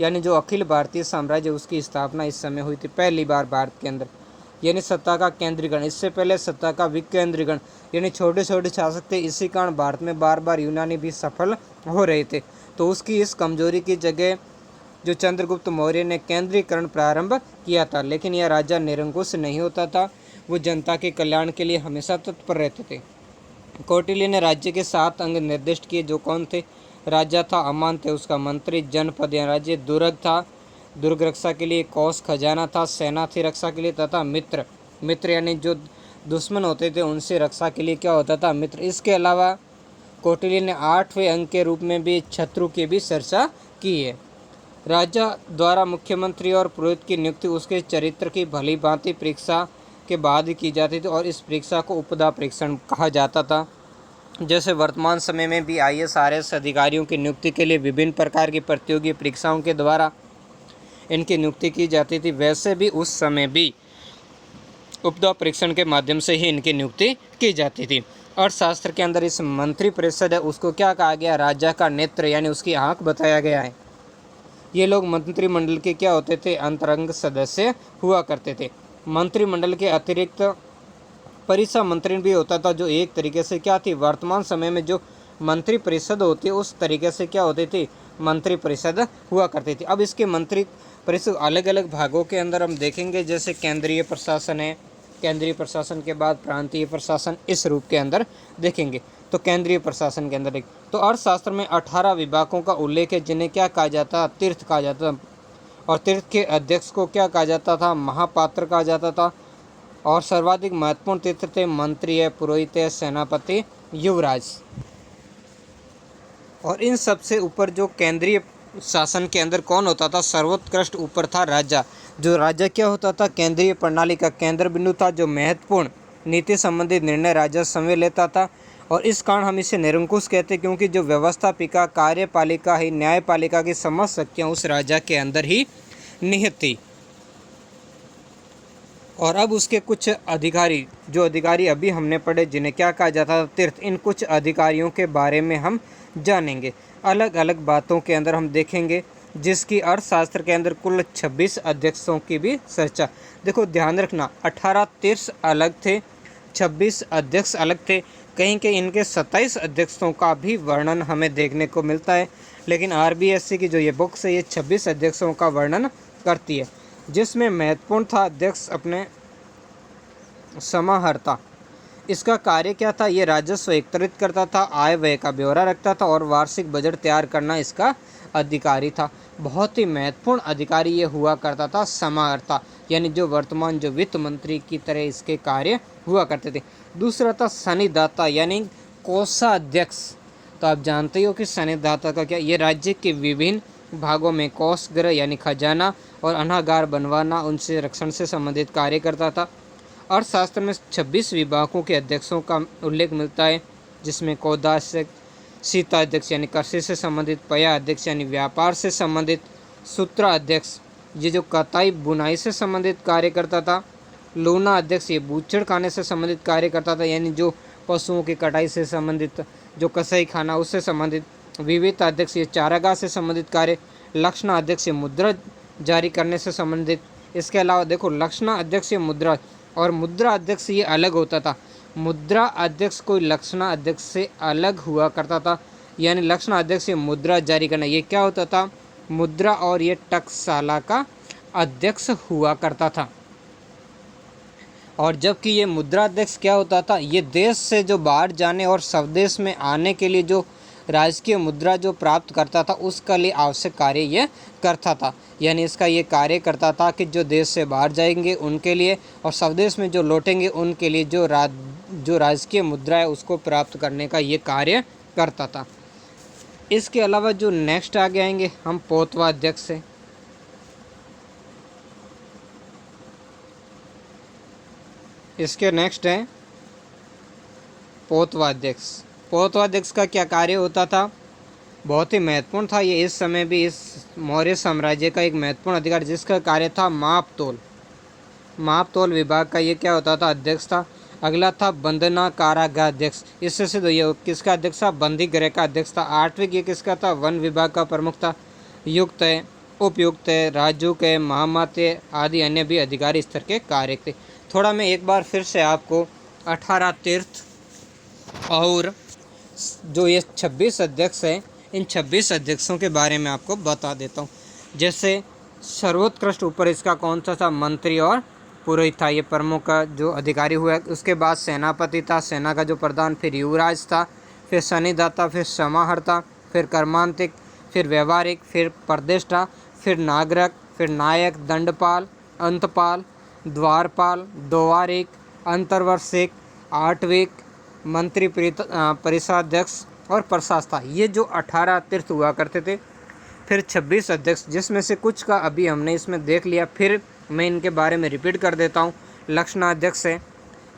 यानी जो अखिल भारतीय साम्राज्य, उसकी स्थापना इस समय हुई थी पहली बार भारत के अंदर। यानी सत्ता का केंद्रीकरण, इससे पहले सत्ता का विकेंद्रीकरण, यानी छोटे छोटे शासक थे। इसी कारण भारत में बार बार यूनानी भी सफल हो रहे थे। तो उसकी इस कमजोरी की जगह जो चंद्रगुप्त मौर्य ने केंद्रीकरण प्रारंभ किया था, लेकिन यह राजा निरंकुश नहीं होता था, वो जनता के कल्याण के लिए हमेशा तत्पर रहते थे। कौटिल्य ने राज्य के 7 अंग निर्दिष्ट किए, जो कौन थे? राजा था, अमान थे उसका मंत्री, जनपद या राज्य, दुर्ग था, दुर्ग रक्षा के लिए, कोष खजाना था, सेना थी रक्षा के लिए, तथा मित्र, मित्र यानी जो दुश्मन होते थे उनसे रक्षा के लिए क्या होता था? मित्र। इसके अलावा कौटिल्य ने 8वें अंग के रूप में भी शत्रु की भी चर्चा की है। राजा द्वारा मुख्यमंत्री और पुरोहित की नियुक्ति उसके चरित्र की भली भांति परीक्षा के बाद की जाती थी, और इस परीक्षा को उपदा परीक्षण कहा जाता था। जैसे वर्तमान समय में भी IAS अधिकारियों की नियुक्ति के लिए विभिन्न प्रकार की प्रतियोगी परीक्षाओं के द्वारा इनकी नियुक्ति की जाती थी, वैसे भी उस समय भी उपदा परीक्षण के माध्यम से ही इनकी नियुक्ति की जाती थी। अर्थशास्त्र के अंदर इस मंत्री परिषद है, उसको क्या कहा गया? राजा का नेत्र, यानी उसकी आंख बताया गया है। ये लोग मंत्रिमंडल के क्या होते थे? अंतरंग सदस्य हुआ करते थे। मंत्रिमंडल के अतिरिक्त परिषद मंत्री भी होता था, जो एक तरीके से क्या थी? वर्तमान समय में जो मंत्री परिषद होती है उस तरीके से क्या होती थी? मंत्री परिषद हुआ करती थी। अब इसके मंत्री परिषद अलग अलग भागों के अंदर हम देखेंगे, जैसे केंद्रीय प्रशासन है, केंद्रीय प्रशासन के बाद प्रांतीय प्रशासन, इस रूप के अंदर देखेंगे। तो केंद्रीय प्रशासन के अंदर तो अर्थशास्त्र में 18 विभागों का उल्लेख है, जिन्हें क्या कहा जाता? तीर्थ कहा जाता था। और तीर्थ के अध्यक्ष को क्या कहा जाता था? महापात्र कहा जाता था। और सर्वाधिक महत्वपूर्ण तीर्थ थे मंत्री है, पुरोहित है, सेनापति, युवराज। और इन सबसे ऊपर जो केंद्रीय शासन के अंदर कौन होता था? सर्वोत्कृष्ट ऊपर था राजा। जो राजा क्या होता था? केंद्रीय प्रणाली का केंद्र बिंदु था, जो महत्वपूर्ण नीति संबंधित निर्णय राजा स्वयं लेता था। और इस कारण हम इसे निरंकुश कहते हैं, क्योंकि जो व्यवस्थापिका, कार्यपालिका ही, न्यायपालिका की समस्त शक्तियाँ उस राजा के अंदर ही निहित थी। और अब उसके कुछ अधिकारी, जो अधिकारी अभी हमने पढ़े, जिन्हें क्या कहा जाता था? तीर्थ। इन कुछ अधिकारियों के बारे में हम जानेंगे। अलग अलग बातों के अंदर हम देखेंगे, जिसकी अर्थशास्त्र के अंदर कुल 26 अध्यक्षों की भी चर्चा। देखो ध्यान रखना, 18 तीर्थ अलग थे, 26 अध्यक्ष अलग थे। कहीं के इनके 27 अध्यक्षों का भी वर्णन हमें देखने को मिलता है, लेकिन RBSC की जो ये बुक्स है, ये 26 अध्यक्षों का वर्णन करती है, जिसमें महत्वपूर्ण था अध्यक्ष अपने समाहर्ता। इसका कार्य क्या था? ये राजस्व एकत्रित करता था, आय व्यय का ब्यौरा रखता था, और वार्षिक बजट तैयार करना इसका अधिकारी था। बहुत ही महत्वपूर्ण अधिकारी ये हुआ करता था, समाहर्ता, यानी जो वर्तमान जो वित्त मंत्री की तरह इसके कार्य हुआ करते थे। दूसरा था सन्निधाता, यानी कोषाध्यक्ष। तो आप जानते हो कि सन्निधाता का क्या? ये राज्य के विभिन्न भागों में कोष गृह यानी खजाना और अनागार बनवाना, उनसे रक्षण से संबंधित कार्य करता था। अर्थशास्त्र में 26 विभागों के अध्यक्षों का उल्लेख मिलता है, जिसमें कौदास्य सीता अध्यक्ष यानी कृषि से संबंधित, पया अध्यक्ष यानी व्यापार से संबंधित, सूत्रा अध्यक्ष ये जो कताई बुनाई से संबंधित कार्य करता था, लूना अध्यक्ष ये बूचड़ खाने से संबंधित कार्य करता था, यानी जो पशुओं की कटाई से संबंधित, जो कसाई खाना उससे संबंधित, विविध अध्यक्ष ये चारागाह से संबंधित कार्य, लक्षणा अध्यक्ष ये मुद्रा जारी करने से संबंधित। इसके अलावा देखो लक्षणा अध्यक्ष ये मुद्रा, और मुद्रा अध्यक्ष ये अलग होता था। मुद्रा अध्यक्ष कोई लक्षणा अध्यक्ष से अलग हुआ करता था, यानी लक्षणा अध्यक्ष ये मुद्रा जारी करना, ये क्या होता था? मुद्रा, और ये टकसाला का अध्यक्ष हुआ करता था। और जबकि ये मुद्रा अध्यक्ष क्या होता था? ये देश से जो बाहर जाने और स्वदेश में आने के लिए जो राजकीय मुद्रा जो प्राप्त करता था, उसके लिए आवश्यक कार्य ये करता था। यानी इसका ये कार्य करता था कि जो देश से बाहर जाएंगे उनके लिए, और स्वदेश में जो लौटेंगे उनके लिए जो राजकीय मुद्रा है उसको प्राप्त करने का ये कार्य करता था। इसके अलावा जो नेक्स्ट आगे आएंगे हम पोतवा अध्यक्ष से। इसके नेक्स्ट है पोतवाध्यक्ष। पोतवाध्यक्ष का क्या कार्य होता था? बहुत ही महत्वपूर्ण था ये, इस समय भी इस मौर्य साम्राज्य का एक महत्वपूर्ण अधिकार, जिसका कार्य था माप तोल। माप तोल विभाग का ये क्या होता था? अध्यक्ष था। अगला था बंदना कारागार अध्यक्ष। इससे सिद्ध ये किसका अध्यक्ष था? बंदी गृह का अध्यक्ष था। आठवीं ये किसका था? वन विभाग का प्रमुख था। युक्त है, उपयुक्त है, राजूक है, महामात्य आदि अन्य भी अधिकारी स्तर के कार्य थे। थोड़ा मैं एक बार फिर से आपको 18 तीर्थ और जो ये 26 अध्यक्ष हैं, इन 26 अध्यक्षों के बारे में आपको बता देता हूँ। जैसे सर्वोत्कृष्ट ऊपर इसका कौन सा था? मंत्री और पुरोहित था, ये प्रमुख का जो अधिकारी हुआ। उसके बाद सेनापति था, सेना का जो प्रधान, फिर युवराज था, फिर शनिदाता, फिर समाहर्ता, फिर कर्मांतिक, फिर व्यवहारिक, फिर प्रदेष्टा, फिर नागरक, फिर नायक, दंडपाल, अंतपाल, द्वारपाल, द्वारिक, अंतर्वर्षिक, आठविक, मंत्री परिषदाध्यक्ष और प्रशासता। ये जो 18 तीर्थ हुआ करते थे। फिर 26 अध्यक्ष, जिसमें से कुछ का अभी हमने इसमें देख लिया, फिर मैं इनके बारे में रिपीट कर देता हूँ। लक्षणाध्यक्ष है,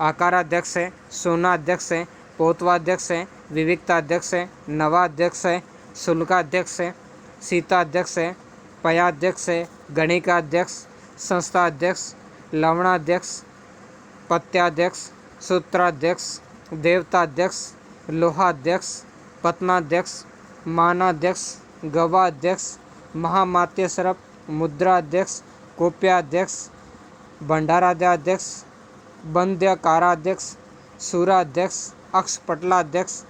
आकाराध्यक्ष है, सोनाध्यक्ष है, पोतवाध्यक्ष है, विविक्ताध्यक्ष है, नवाध्यक्ष है, शुल्काध्यक्ष है, सीताध्यक्ष है, पयाध्यक्ष है, गणिकाध्यक्ष, संस्थाध्यक्ष, लवणाध्यक्ष, पत्याध्यक्ष, सूत्राध्यक्ष, देवताध्यक्ष, लोहाध्यक्ष, पत्नाध्यक्ष, मानाध्यक्ष, गवाध्यक्ष, महामात्य सरप, मुद्राध्यक्ष, कोप्याध्यक्ष, भंडाराध्याध्यक्ष, बंध्यकाराध्यक्ष, सूराध्यक्ष, अक्षपटलाध्यक्ष,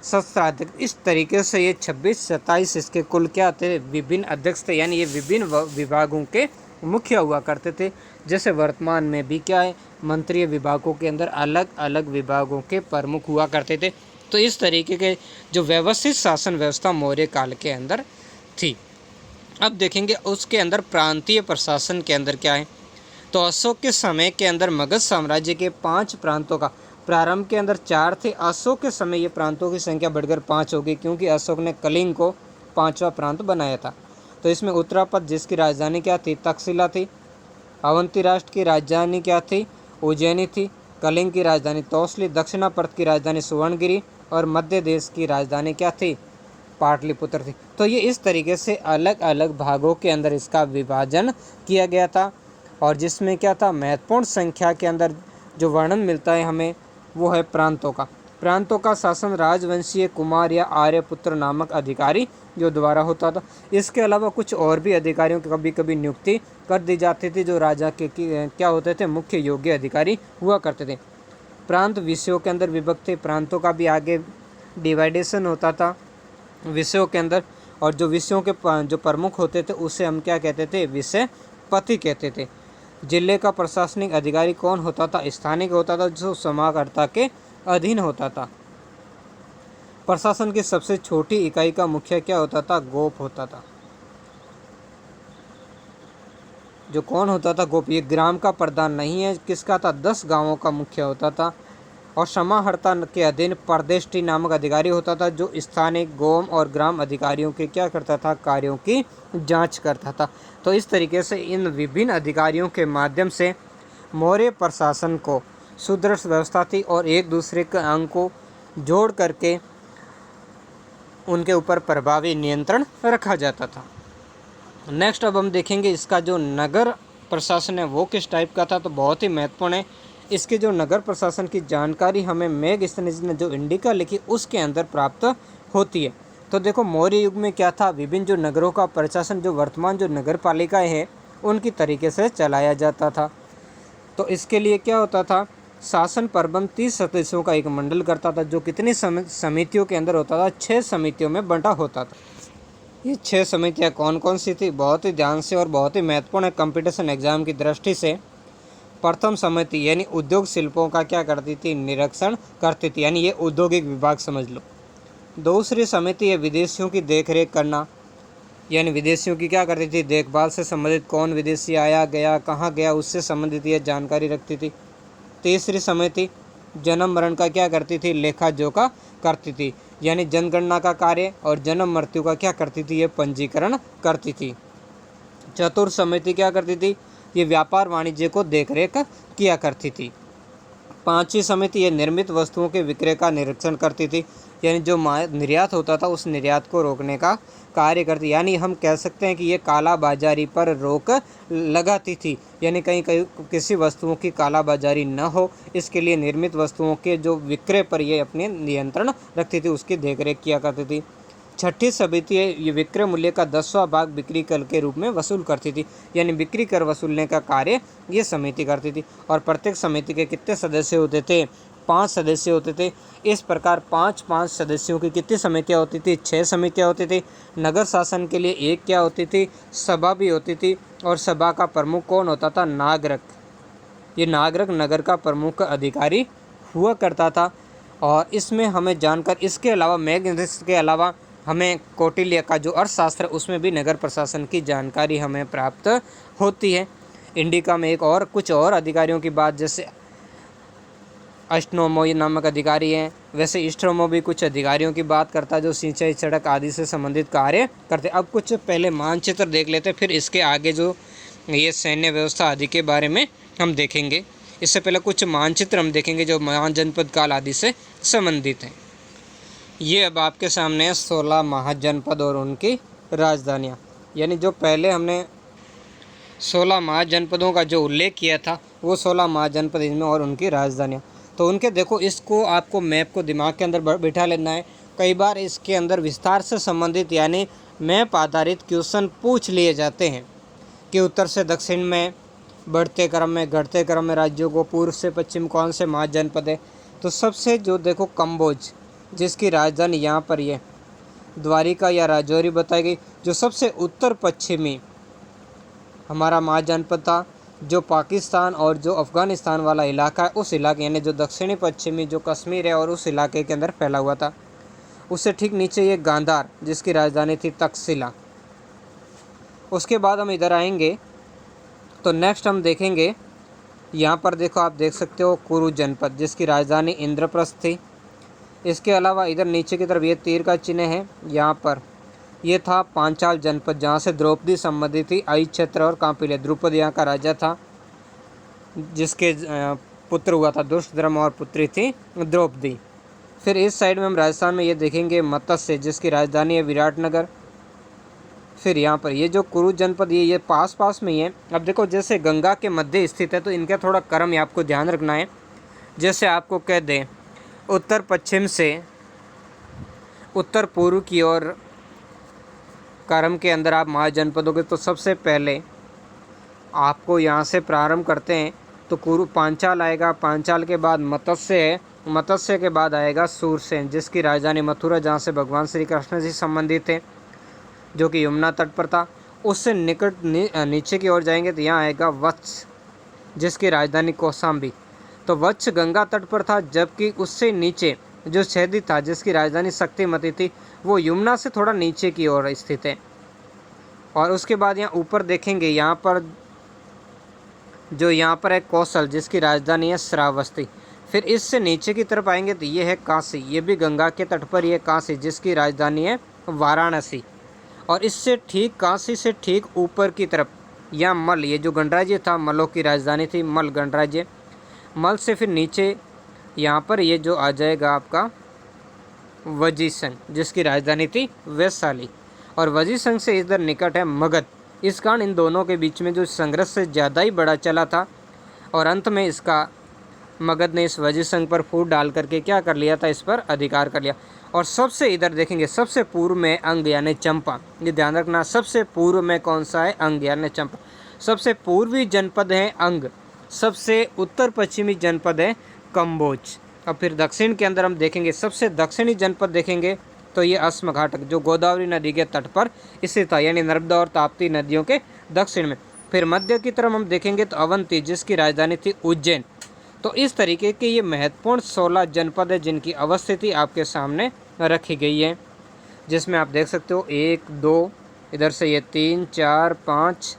शस्त्राध्यक्ष। इस तरीके से ये 26 27 इसके कुल क्या थे? विभिन्न अध्यक्ष थे, यानी ये विभिन्न विभागों के मुख्य हुआ करते थे। जैसे वर्तमान में भी क्या है? मंत्रीय विभागों के अंदर अलग अलग विभागों के प्रमुख हुआ करते थे। तो इस तरीके के जो व्यवस्थित शासन व्यवस्था मौर्य काल के अंदर थी। अब देखेंगे उसके अंदर प्रांतीय प्रशासन के अंदर क्या है। तो अशोक के समय के अंदर मगध साम्राज्य के 5 प्रांतों का, प्रारंभ के अंदर 4 थे, अशोक के समय ये प्रांतों की संख्या बढ़कर 5 हो गई, क्योंकि अशोक ने कलिंग को 5वां प्रांत बनाया था। तो इसमें उत्तरापद, जिसकी राजधानी क्या थी? तक्षशिला थी। अवंती राष्ट्र की राजधानी क्या थी? उज्जैनी थी। कलिंग की राजधानी तौसली, दक्षिणापर्त की राजधानी सुवर्णगिरी और मध्य देश की राजधानी क्या थी? पाटलिपुत्र थी। तो ये इस तरीके से अलग अलग भागों के अंदर इसका विभाजन किया गया था। और जिसमें क्या था? महत्वपूर्ण संख्या के अंदर जो वर्णन मिलता है हमें, वो है प्रांतों का। प्रांतों का शासन राजवंशीय कुमार या आर्यपुत्र नामक अधिकारी जो द्वारा होता था। इसके अलावा कुछ और भी अधिकारियों की कभी कभी नियुक्ति कर दी जाती थी, जो राजा के क्या होते थे? मुख्य योग्य अधिकारी हुआ करते थे। प्रांत विषयों के अंदर विभक्त थे। प्रांतों का भी आगे डिवाइडेशन होता था विषयों के अंदर, और जो विषयों के जो प्रमुख होते थे उसे हम क्या कहते थे? विषयपति कहते थे। जिले का प्रशासनिक अधिकारी कौन होता था? स्थानिक होता था, जो समाहर्ता के अधीन होता था। प्रशासन की सबसे छोटी इकाई का मुखिया क्या होता था? गोप होता था। जो कौन होता था? गोप। ये ग्राम का प्रधान नहीं है, किसका था? 10 गांवों का मुखिया होता था। और समाहर्ता के अधीन प्रदेष्टि नामक अधिकारी होता था, जो स्थानीय गोम और ग्राम अधिकारियों के क्या करता था? कार्यों की जांच करता था। तो इस तरीके से इन विभिन्न अधिकारियों के माध्यम से मौर्य प्रशासन को सुदृढ़ व्यवस्था थी, और एक दूसरे के अंग को जोड़ करके उनके ऊपर प्रभावी नियंत्रण रखा जाता था। नेक्स्ट अब हम देखेंगे इसका जो नगर प्रशासन है वो किस टाइप का था। तो बहुत ही महत्वपूर्ण है। इसके जो नगर प्रशासन की जानकारी हमें मेगस्थनीज ने जो इंडिका लिखी उसके अंदर प्राप्त होती है। तो देखो मौर्य युग में क्या था? विभिन्न जो नगरों का प्रशासन, जो वर्तमान जो नगर पालिकाएँ हैं उनकी तरीके से चलाया जाता था। तो इसके लिए क्या होता था? शासन प्रबंध 30 सदस्यों का एक मंडल करता था, जो कितनी समितियों के अंदर होता था? 6 समितियों में बंटा होता था। ये 6 समितियाँ कौन कौन सी थी? बहुत ही ध्यान से और बहुत ही महत्वपूर्ण है कंपटीशन एग्जाम की दृष्टि से। प्रथम समिति यानी उद्योग शिल्पों का क्या करती थी? निरीक्षण करती थी, यानी ये औद्योगिक विभाग समझ लो। दूसरी समिति है विदेशियों की देखरेख करना, यानी विदेशियों की क्या करती थी? देखभाल से संबंधित, कौन विदेशी आया गया, कहाँ गया, उससे संबंधित ये जानकारी रखती थी। तीसरी समिति जन्म मरण का क्या करती थी? लेखा जोखा करती थी, यानी जनगणना का कार्य और जन्म मृत्यु का क्या करती थी? ये पंजीकरण करती थी। चतुर्थ समिति क्या करती थी? ये व्यापार वाणिज्य को देखरेख किया करती थी। पांचवी समिति ये निर्मित वस्तुओं के विक्रय का निरीक्षण करती थी, यानी जो निर्यात होता था उस निर्यात को रोकने का कार्य करती, यानी हम कह सकते हैं कि ये काला बाजारी पर रोक लगाती थी, यानी कहीं कहीं किसी वस्तुओं की काला बाजारी न हो, इसके लिए निर्मित वस्तुओं के जो विक्रय पर ये अपने नियंत्रण रखती थी, उसकी देखरेख किया करती थी। छठी समिति ये विक्रय मूल्य का 10वां भाग बिक्री कर के रूप में वसूल करती थी, यानी बिक्री कर वसूलने का कार्य ये समिति करती थी। और प्रत्येक समिति के कितने सदस्य होते थे? 5 सदस्य होते थे। इस प्रकार 5-5 सदस्यों की कितनी समितियाँ होती थी? 6 समितियाँ होती थी। नगर शासन के लिए एक क्या होती थी? सभा भी होती थी। और सभा का प्रमुख कौन होता था? नागरिक। ये नागरिक नगर का प्रमुख अधिकारी हुआ करता था। और इसमें हमें जानकर, इसके अलावा मैग्नेटिक्स के अलावा हमें कौटिल्य का जो अर्थशास्त्र उसमें भी नगर प्रशासन की जानकारी हमें प्राप्त होती है। इंडिका में एक और कुछ और अधिकारियों की बात, जैसे अष्टनोमो नामक अधिकारी हैं, वैसे इष्टोमो भी कुछ अधिकारियों की बात करता है जो सिंचाई, सड़क आदि से संबंधित कार्य करते। अब कुछ पहले मानचित्र देख लेते, फिर इसके आगे जो ये सैन्य व्यवस्था आदि के बारे में हम देखेंगे। इससे पहले कुछ मानचित्र हम देखेंगे जो महाजनपद काल आदि से संबंधित हैं। ये अब आपके सामने 16 महाजनपद और उनकी राजधानियाँ, यानी जो पहले हमने 16 महाजनपदों का जो उल्लेख किया था वो 16 महाजनपद इनमें और उनकी राजधानियाँ। तो उनके देखो, इसको आपको मैप को दिमाग के अंदर बिठा लेना है। कई बार इसके अंदर विस्तार से संबंधित यानी मैप आधारित क्वेश्चन पूछ लिए जाते हैं कि उत्तर से दक्षिण में बढ़ते क्रम में, घटते क्रम में राज्यों को पूर्व से पश्चिम कौन से महाजनपद है। तो सबसे जो देखो कंबोज, जिसकी राजधानी यहाँ पर ये द्वारिका या राजौरी बताई गई, जो सबसे उत्तर पश्चिमी हमारा महाजनपद था, जो पाकिस्तान और जो अफ़गानिस्तान वाला इलाका है उस इलाके, यानी जो दक्षिणी पश्चिमी जो कश्मीर है और उस इलाके के अंदर फैला हुआ था। उससे ठीक नीचे ये गांधार, जिसकी राजधानी थी तक्षशिला। उसके बाद हम इधर आएंगे तो नेक्स्ट हम देखेंगे, यहाँ पर देखो आप देख सकते हो कुरु जनपद, जिसकी राजधानी इंद्रप्रस्थ थी। इसके अलावा इधर नीचे की तरफ ये तीर का चिन्ह है, यहाँ पर ये था पांचाल जनपद, जहाँ से द्रौपदी संबंधित थी। आई क्षेत्र और कांपिल्य, द्रुपद यहाँ का राजा था जिसके पुत्र हुआ था दुष्टद्रुम्न और पुत्री थी द्रौपदी। फिर इस साइड में हम राजस्थान में ये देखेंगे मत्स्य, जिसकी राजधानी है विराटनगर। फिर यहाँ पर ये जो कुरु जनपद ये पास पास में ही है। अब देखो, जैसे गंगा के मध्य स्थित है तो इनका थोड़ा क्रम आपको ध्यान रखना है। जैसे आपको कह दें उत्तर पश्चिम से उत्तर पूर्व की ओर क्रम के अंदर आप महाजनपदों के, तो सबसे पहले आपको यहाँ से प्रारंभ करते हैं तो कुरु पांचाल आएगा, पांचाल के बाद मत्स्य है, मत्स्य के बाद आएगा सूरसेन, जिसकी राजधानी मथुरा, जहाँ से भगवान श्री कृष्ण जी संबंधित थे, जो कि यमुना तट पर था। उससे निकट नीचे की ओर जाएंगे तो यहाँ आएगा वत्स, जिसकी राजधानी कौशाम्बी। तो वत्स गंगा तट पर था, जबकि उससे नीचे जो शहदी था, जिसकी राजधानी शक्तिमती थी, वो यमुना से थोड़ा नीचे की ओर स्थित है। और उसके बाद यहाँ ऊपर देखेंगे, यहाँ पर है कौशल, जिसकी राजधानी है श्रावस्ती। फिर इससे नीचे की तरफ आएंगे तो ये है काशी, ये भी गंगा के तट पर, ये काशी, जिसकी राजधानी है वाराणसी। और इससे ठीक काशी से ठीक ऊपर की तरफ यहाँ मल, ये जो गणराज्य था, मलों की राजधानी थी मल गणराज्य। मल से फिर नीचे यहाँ पर ये जो आ जाएगा आपका वजीसंग, जिसकी राजधानी थी वैशाली। और वजीसंग से इधर निकट है मगध। इस कारण इन दोनों के बीच में जो संघर्ष से ज़्यादा ही बड़ा चला था, और अंत में इसका मगध ने इस वजीसंग पर फूट डाल करके क्या कर लिया था, इस पर अधिकार कर लिया। और सबसे इधर देखेंगे सबसे पूर्व में अंग यानी चंपा, ये ध्यान रखना, सबसे पूर्व में कौन सा है, अंग यानी चंपा। सबसे पूर्वी जनपद है अंग, सबसे उत्तर पश्चिमी जनपद है कंबोज। और फिर दक्षिण के अंदर हम देखेंगे, सबसे दक्षिणी जनपद देखेंगे तो ये अस्म घाटक, जो गोदावरी नदी के तट पर स्थित था, यानी नर्मदा और ताप्ती नदियों के दक्षिण में। फिर मध्य की तरफ हम देखेंगे तो अवंती, जिसकी राजधानी थी उज्जैन। तो इस तरीके के ये महत्वपूर्ण 16 जनपद है जिनकी अवस्थिति आपके सामने रखी गई है, जिसमें आप देख सकते हो 1 2, इधर से ये 3 4 5,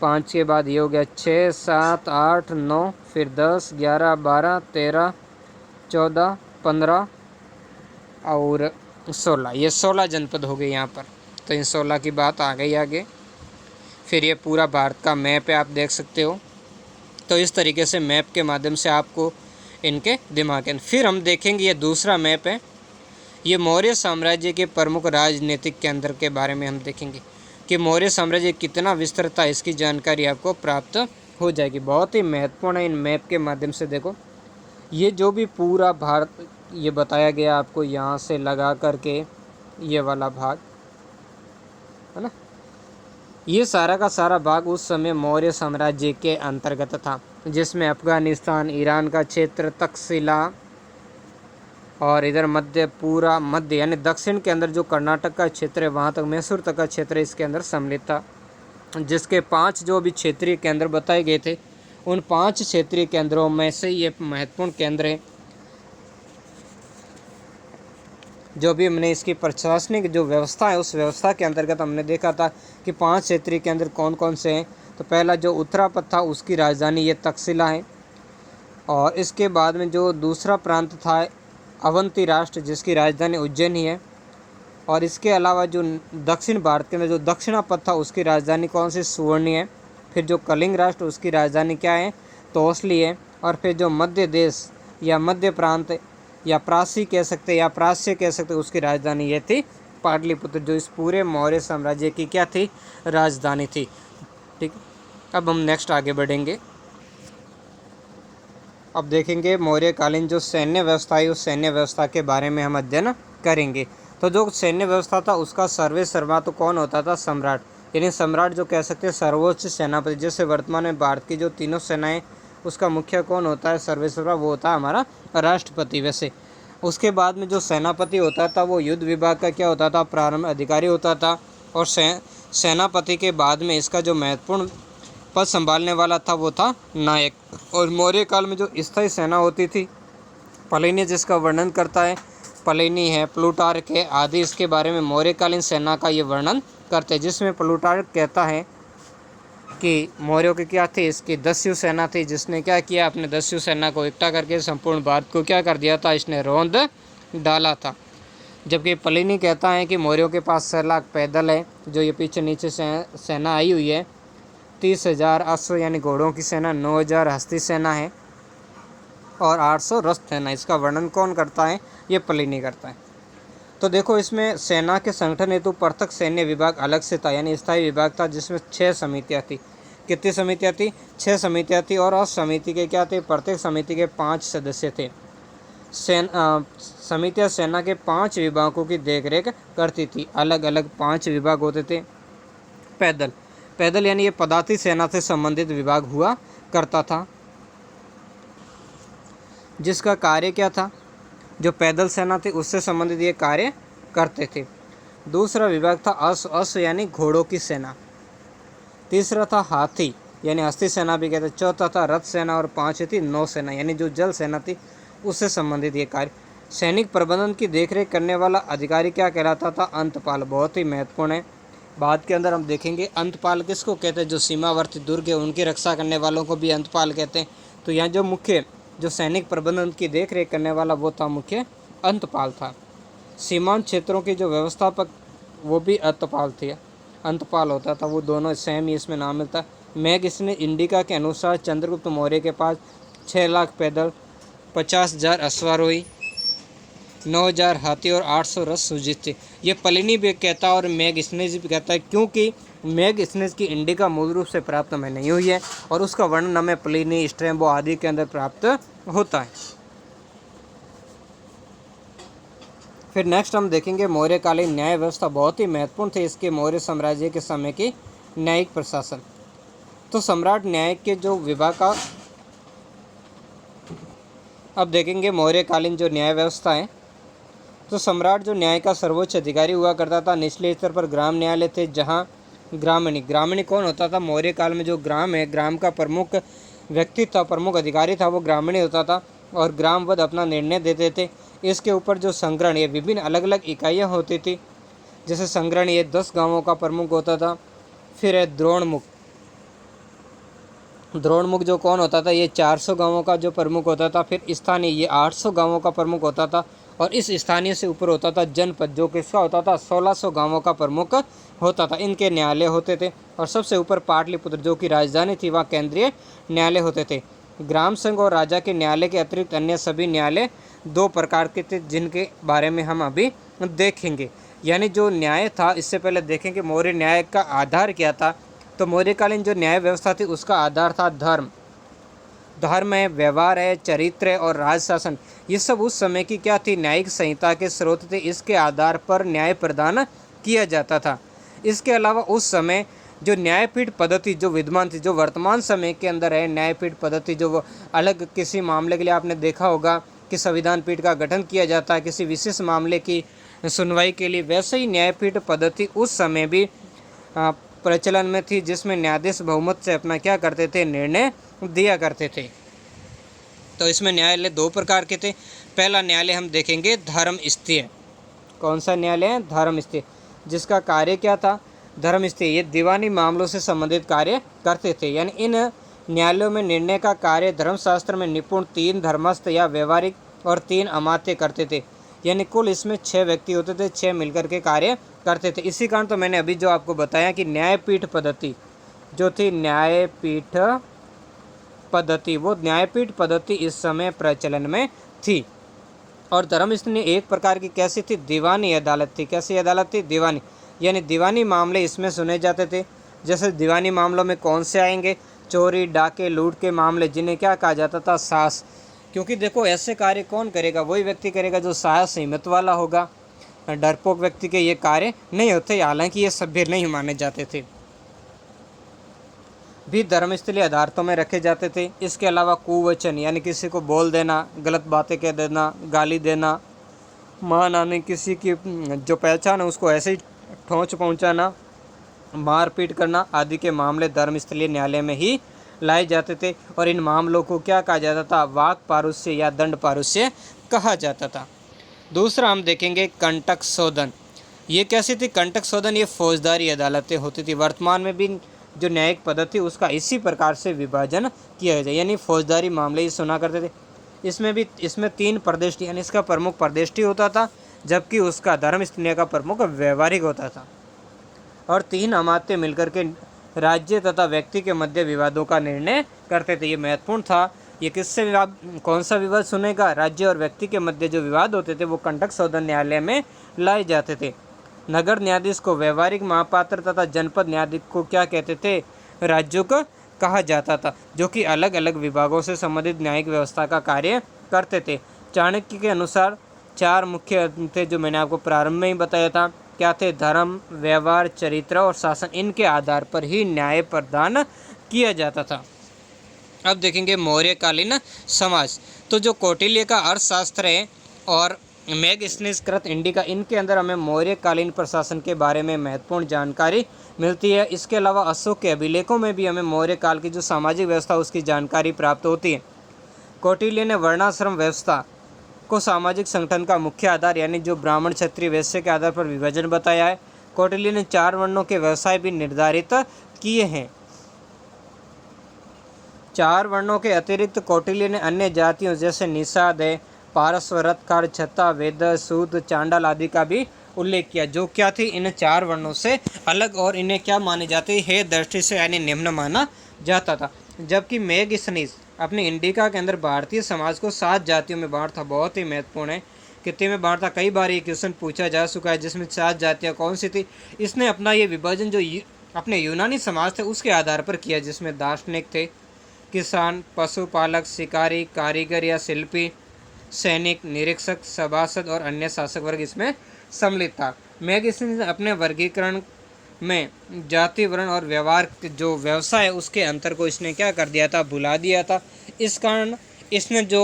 5 के बाद ये हो गया 6 7 8 9, फिर 10 11 12 13 14 15 और 16, ये 16 जनपद हो गए यहाँ पर। तो इन 16 की बात आ गई आगे। फिर ये पूरा भारत का मैप है, आप देख सकते हो। तो इस तरीके से मैप के माध्यम से आपको इनके दिमाग के फिर हम देखेंगे ये दूसरा मैप है, ये मौर्य साम्राज्य के प्रमुख राजनीतिक केंद्र के बारे में हम देखेंगे कि मौर्य साम्राज्य कितना विस्तृत था, इसकी जानकारी आपको प्राप्त हो जाएगी। बहुत ही महत्वपूर्ण है इन मैप के माध्यम से। देखो ये जो भी पूरा भारत ये बताया गया आपको, यहाँ से लगा करके ये वाला भाग है ना, ये सारा का सारा भाग उस समय मौर्य साम्राज्य के अंतर्गत था, जिसमें अफ़गानिस्तान, ईरान का क्षेत्र, तक्षशिला और इधर मध्य, पूरा मध्य यानी दक्षिण के अंदर जो कर्नाटक का क्षेत्र है वहाँ तक, मैसूर तक का क्षेत्र इसके अंदर सम्मिलित था। जिसके 5 जो भी क्षेत्रीय केंद्र बताए गए थे, उन 5 क्षेत्रीय केंद्रों में से ये महत्वपूर्ण केंद्र है। जो भी हमने इसकी प्रशासनिक जो व्यवस्था है, उस व्यवस्था के अंतर्गत हमने देखा था कि 5 क्षेत्रीय केंद्र कौन कौन से हैं। तो पहला जो उत्तरापथ था उसकी राजधानी ये तक्षशिला है, और इसके बाद में जो दूसरा प्रांत था अवंती राष्ट्र, जिसकी राजधानी उज्जैन ही है। और इसके अलावा जो दक्षिण भारत के अंदर जो दक्षिणापथ था उसकी राजधानी कौन सी, सुवर्णी है। फिर जो कलिंग राष्ट्र उसकी राजधानी क्या है, तोसली है। और फिर जो मध्य देश या मध्य प्रांत या प्रासी कह सकते या प्रास्य कह सकते, उसकी राजधानी ये थी पाटलिपुत्र, जो इस पूरे मौर्य साम्राज्य की क्या थी, राजधानी थी। ठीक है, अब हम नेक्स्ट आगे बढ़ेंगे। अब देखेंगे मौर्यकालीन जो सैन्य व्यवस्था है, उस सैन्य व्यवस्था के बारे में हम अध्ययन करेंगे। तो जो सैन्य व्यवस्था था उसका सर्वे सर्वा तो कौन होता था, सम्राट, यानी सम्राट जो कह सकते हैं सर्वोच्च सेनापति। जैसे वर्तमान में भारत की जो तीनों सेनाएं, उसका मुख्य कौन होता है, सर्वे सर्वा, वो होता है हमारा राष्ट्रपति। वैसे उसके बाद में जो सेनापति होता था वो युद्ध विभाग का क्या होता था, प्रारंभ अधिकारी होता था। और सेनापति के बाद में इसका जो महत्वपूर्ण पद संभालने वाला था वो था नायक। और मौर्य काल में जो स्थायी सेना होती थी, प्लिनी जिसका वर्णन करता है, प्लिनी है, प्लूटार्क है आदि, इसके बारे में मौर्यकालीन सेना का ये वर्णन करते हैं। जिसमें प्लूटार्क कहता है कि मौर्यों की क्या थी, इसकी दस्यु सेना थी, जिसने क्या किया, अपने दस्यु सेना को इकट्ठा करके संपूर्ण भारत को क्या कर दिया था, इसने रौंद डाला था। जबकि प्लिनी कहता है कि मौर्यों के पास 6 लाख पैदल है, जो ये पीछे नीचे सेना आई हुई है, 30,000 अश्व यानी घोड़ों की सेना, 9,000 हस्ती सेना है और 800 रथ सेना। इसका वर्णन कौन करता है, ये प्लिनी करता है। तो देखो इसमें सेना के संगठन हेतु पृथक सैन्य विभाग अलग से था, यानी स्थायी विभाग था, जिसमें 6 समितियाँ थी। कितनी समितियाँ थी, 6 समितियाँ थी। और उस समिति के क्या थे, प्रत्येक समिति के 5 सदस्य थे। समितियाँ सेना के 5 विभागों की देखरेख करती थी। अलग अलग 5 विभाग होते थे। पैदल यानी ये पदाती सेना से संबंधित विभाग हुआ करता था, जिसका कार्य क्या था, जो पैदल सेना थी उससे संबंधित ये कार्य करते थे। दूसरा विभाग था अश्व यानी घोड़ों की सेना। तीसरा था हाथी यानी हस्ती सेना भी कहते। चौथा था रथ सेना और 5वीं थी नौसेना यानी जो जल सेना थी, उससे संबंधित ये कार्य। सैनिक प्रबंधन की देखरेख करने वाला अधिकारी क्या कहलाता था, अंतपाल। बहुत ही महत्वपूर्ण है, बाद के अंदर हम देखेंगे। अंतपाल किसको कहते हैं, जो सीमावर्ती दुर्ग है उनकी रक्षा करने वालों को भी अंतपाल कहते हैं। तो यहाँ जो मुख्य जो सैनिक प्रबंधन की देखरेख करने वाला वो था मुख्य अंतपाल था। सीमांत क्षेत्रों की जो व्यवस्थापक वो भी अंतपाल होता था। वो दोनों सेम ही इसमें नाम मिलता। मैगजीन इंडिका के अनुसार चंद्रगुप्त मौर्य के पास 6 लाख पैदल, 50,000 अश्वारोही, 9,000 हाथी और 800 रथ सुजित थे। ये प्लिनी भी कहता है और मैगजीन भी कहता है, क्योंकि मैगजीन की इंडिका मूल रूप से प्राप्त हमें नहीं हुई है और उसका वर्णन हमें प्लिनी, स्ट्रैबो आदि के अंदर प्राप्त होता है। फिर नेक्स्ट हम देखेंगे मौर्यकालीन न्याय व्यवस्था। बहुत ही महत्वपूर्ण थे इसके मौर्य साम्राज्य के समय की न्यायिक प्रशासन। तो सम्राट न्याय के जो विभाग का अब देखेंगे मौर्यकालीन जो न्याय व्यवस्था है। तो सम्राट जो न्याय का सर्वोच्च अधिकारी हुआ करता था। निचले स्तर पर ग्राम न्यायालय थे, जहाँ ग्रामणी कौन होता था, मौर्य काल में जो ग्राम है, ग्राम का प्रमुख व्यक्ति था, प्रमुख अधिकारी था, वो ग्रामणी होता था और ग्रामवध अपना निर्णय देते थे। इसके ऊपर जो संग्रहण, ये विभिन्न अलग अलग इकाइयाँ होती थी। जैसे संग्रहण ये 10 गांवों का प्रमुख होता था। फिर है द्रोणमुख जो कौन होता था, ये 400 गांवों का जो प्रमुख होता था। फिर स्थानीय ये 800 गांवों का प्रमुख होता था। और इस स्थानीय से ऊपर होता था जनपद, जो किसका होता था 1600 गांवों का प्रमुख होता था। इनके न्यायालय होते थे। और सबसे ऊपर पाटलिपुत्र जो कि राजधानी थी, वहाँ केंद्रीय न्यायालय होते थे। ग्राम संघ और राजा के न्यायालय के अतिरिक्त अन्य सभी न्यायालय 2 प्रकार के थे, जिनके बारे में हम अभी देखेंगे। यानी जो न्याय था, इससे पहले देखेंगे मौर्य न्याय का आधार क्या था। तो मौर्यकालीन जो न्याय व्यवस्था थी उसका आधार था धर्म। धर्म है, व्यवहार है, चरित्र है और राजशासन। ये सब उस समय की क्या थी, न्यायिक संहिता के स्रोत थे। इसके आधार पर न्याय प्रदान किया जाता था। इसके अलावा उस समय जो न्यायपीठ पद्धति जो विद्यमान थी, जो वर्तमान समय के अंदर है न्यायपीठ पद्धति, जो वो अलग किसी मामले के लिए आपने देखा होगा कि संविधान पीठ का गठन किया जाता है किसी विशेष मामले की सुनवाई के लिए, वैसे ही न्यायपीठ पद्धति उस समय भी प्रचलन में थी, जिसमें न्यायाधीश बहुमत से अपना क्या करते थे, निर्णय दिया करते थे। तो इसमें न्यायालय 2 प्रकार के थे। पहला न्यायालय हम देखेंगे धर्मस्थीय। कौन सा न्यायालय है, धर्मस्थीय, जिसका कार्य क्या था, धर्मस्थीय। ये दीवानी मामलों से संबंधित कार्य करते थे। यानी इन न्यायालयों में निर्णय का कार्य धर्मशास्त्र में निपुण 3 धर्मस्थ या व्यवहारिक और 3 अमात्य करते थे। यानी कुल इसमें 6 व्यक्ति होते थे, 6 मिलकर के कार्य करते थे। इसी कारण तो मैंने अभी जो आपको बताया कि न्यायपीठ पद्धति जो थी, न्यायपीठ पद्धति, वो न्यायपीठ पद्धति इस समय प्रचलन में थी। और धर्मस्थली एक प्रकार की कैसी थी, दीवानी अदालत थी। कैसी अदालत थी, दीवानी। यानी दीवानी मामले इसमें सुने जाते थे। जैसे दीवानी मामलों में कौन से आएंगे, चोरी, डाके, लूट के मामले, जिन्हें क्या कहा जाता था, साहस। क्योंकि देखो ऐसे कार्य कौन करेगा, वही व्यक्ति करेगा जो साहस हिम्मत वाला होगा। डरपोक व्यक्ति के ये कार्य नहीं होते, हालांकि ये सभ्य नहीं माने जाते थे, भी धर्मस्थलीय आधारतों में रखे जाते थे। इसके अलावा कुवचन, यानी किसी को बोल देना, गलत बातें कह देना, गाली देना, मान आने, किसी की जो पहचान है उसको ऐसे ही ठोंच पहुंचाना, मारपीट करना आदि के मामले धर्मस्थलीय न्यायालय में ही लाए जाते थे। और इन मामलों को क्या कहा जाता था, वाक पारुष्य या दंड पारुष्य कहा जाता था। दूसरा हम देखेंगे कंटक शोधन। ये कैसी थी, कंटक शोधन, ये फौजदारी अदालतें होती थी। वर्तमान में भी जो न्यायिक पद्धति उसका इसी प्रकार से विभाजन किया जाए, यानी फौजदारी मामले ही सुना करते थे। इसमें 3 प्रदेष्टि, यानी इसका प्रमुख प्रदेष्टि होता था, जबकि उसका धर्मस्थलीय का प्रमुख व्यवहारिक होता था। और 3 अमात्य मिलकर के राज्य तथा व्यक्ति के मध्य विवादों का निर्णय करते थे। ये महत्वपूर्ण था। ये किससे विवाद, कौन सा विवाद सुनेगा, राज्य और व्यक्ति के मध्य जो विवाद होते थे वो कंटक शोधन न्यायालय में लाए जाते थे। नगर न्यायाधीश को व्यवहारिक महापात्र तथा जनपद न्यायाधीश को क्या कहते थे, राज्यों को कहा जाता था, जो कि अलग अलग विभागों से संबंधित न्यायिक व्यवस्था का कार्य करते थे। चाणक्य के अनुसार 4 मुख्य थे, जो मैंने आपको प्रारंभ में ही बताया था। क्या थे, धर्म, व्यवहार, चरित्र और शासन। इनके आधार पर ही न्याय प्रदान किया जाता था। अब देखेंगे मौर्यकालीन समाज। तो जो कौटिल्य का अर्थशास्त्र है और मैगस्थनीज कृत इंडिका, इनके अंदर हमें मौर्यकालीन प्रशासन के बारे में महत्वपूर्ण जानकारी मिलती है। इसके अलावा अशोक के अभिलेखों में भी हमें मौर्य काल की जो सामाजिक व्यवस्था उसकी जानकारी प्राप्त होती है। कौटिल्य ने वर्णाश्रम व्यवस्था को सामाजिक संगठन का मुख्य आधार, यानी जो ब्राह्मण, क्षत्रिय, वैश्य के आधार पर विभाजन बताया है। कौटिल्य ने 4 वर्णों के व्यवसाय भी निर्धारित किए हैं। 4 वर्णों के अतिरिक्त कौटिल्य ने अन्य जातियों जैसे निषाद है, पारस्व, रथकार, छत्ता, वेद, सूद, चांडाल आदि का भी उल्लेख किया, जो क्या थी, इन 4 वर्णों से अलग और इन्हें क्या माने जाते है दृष्टि से, यानी निम्न माना जाता था। जबकि मैगस्थनीज अपने इंडिका के अंदर भारतीय समाज को 7 जातियों में बांटा था। बहुत ही महत्वपूर्ण है, कितने में बांटा, कई बार ये क्वेश्चन पूछा जा चुका है, जिसमें 7 जातियाँ कौन सी थी। इसने अपना ये विभाजन जो अपने यूनानी समाज थे उसके आधार पर किया, जिसमें दार्शनिक थे, किसान, पशुपालक, शिकारी, कारीगर या शिल्पी, सैनिक, निरीक्षक, सभासद और अन्य शासक वर्ग इसमें सम्मिलित था। मैगस्थनीज ने अपने वर्गीकरण में जाति, वर्ण और व्यवहार जो व्यवसाय है उसके अंतर को इसने क्या कर दिया था, भुला दिया था। इस कारण इसने जो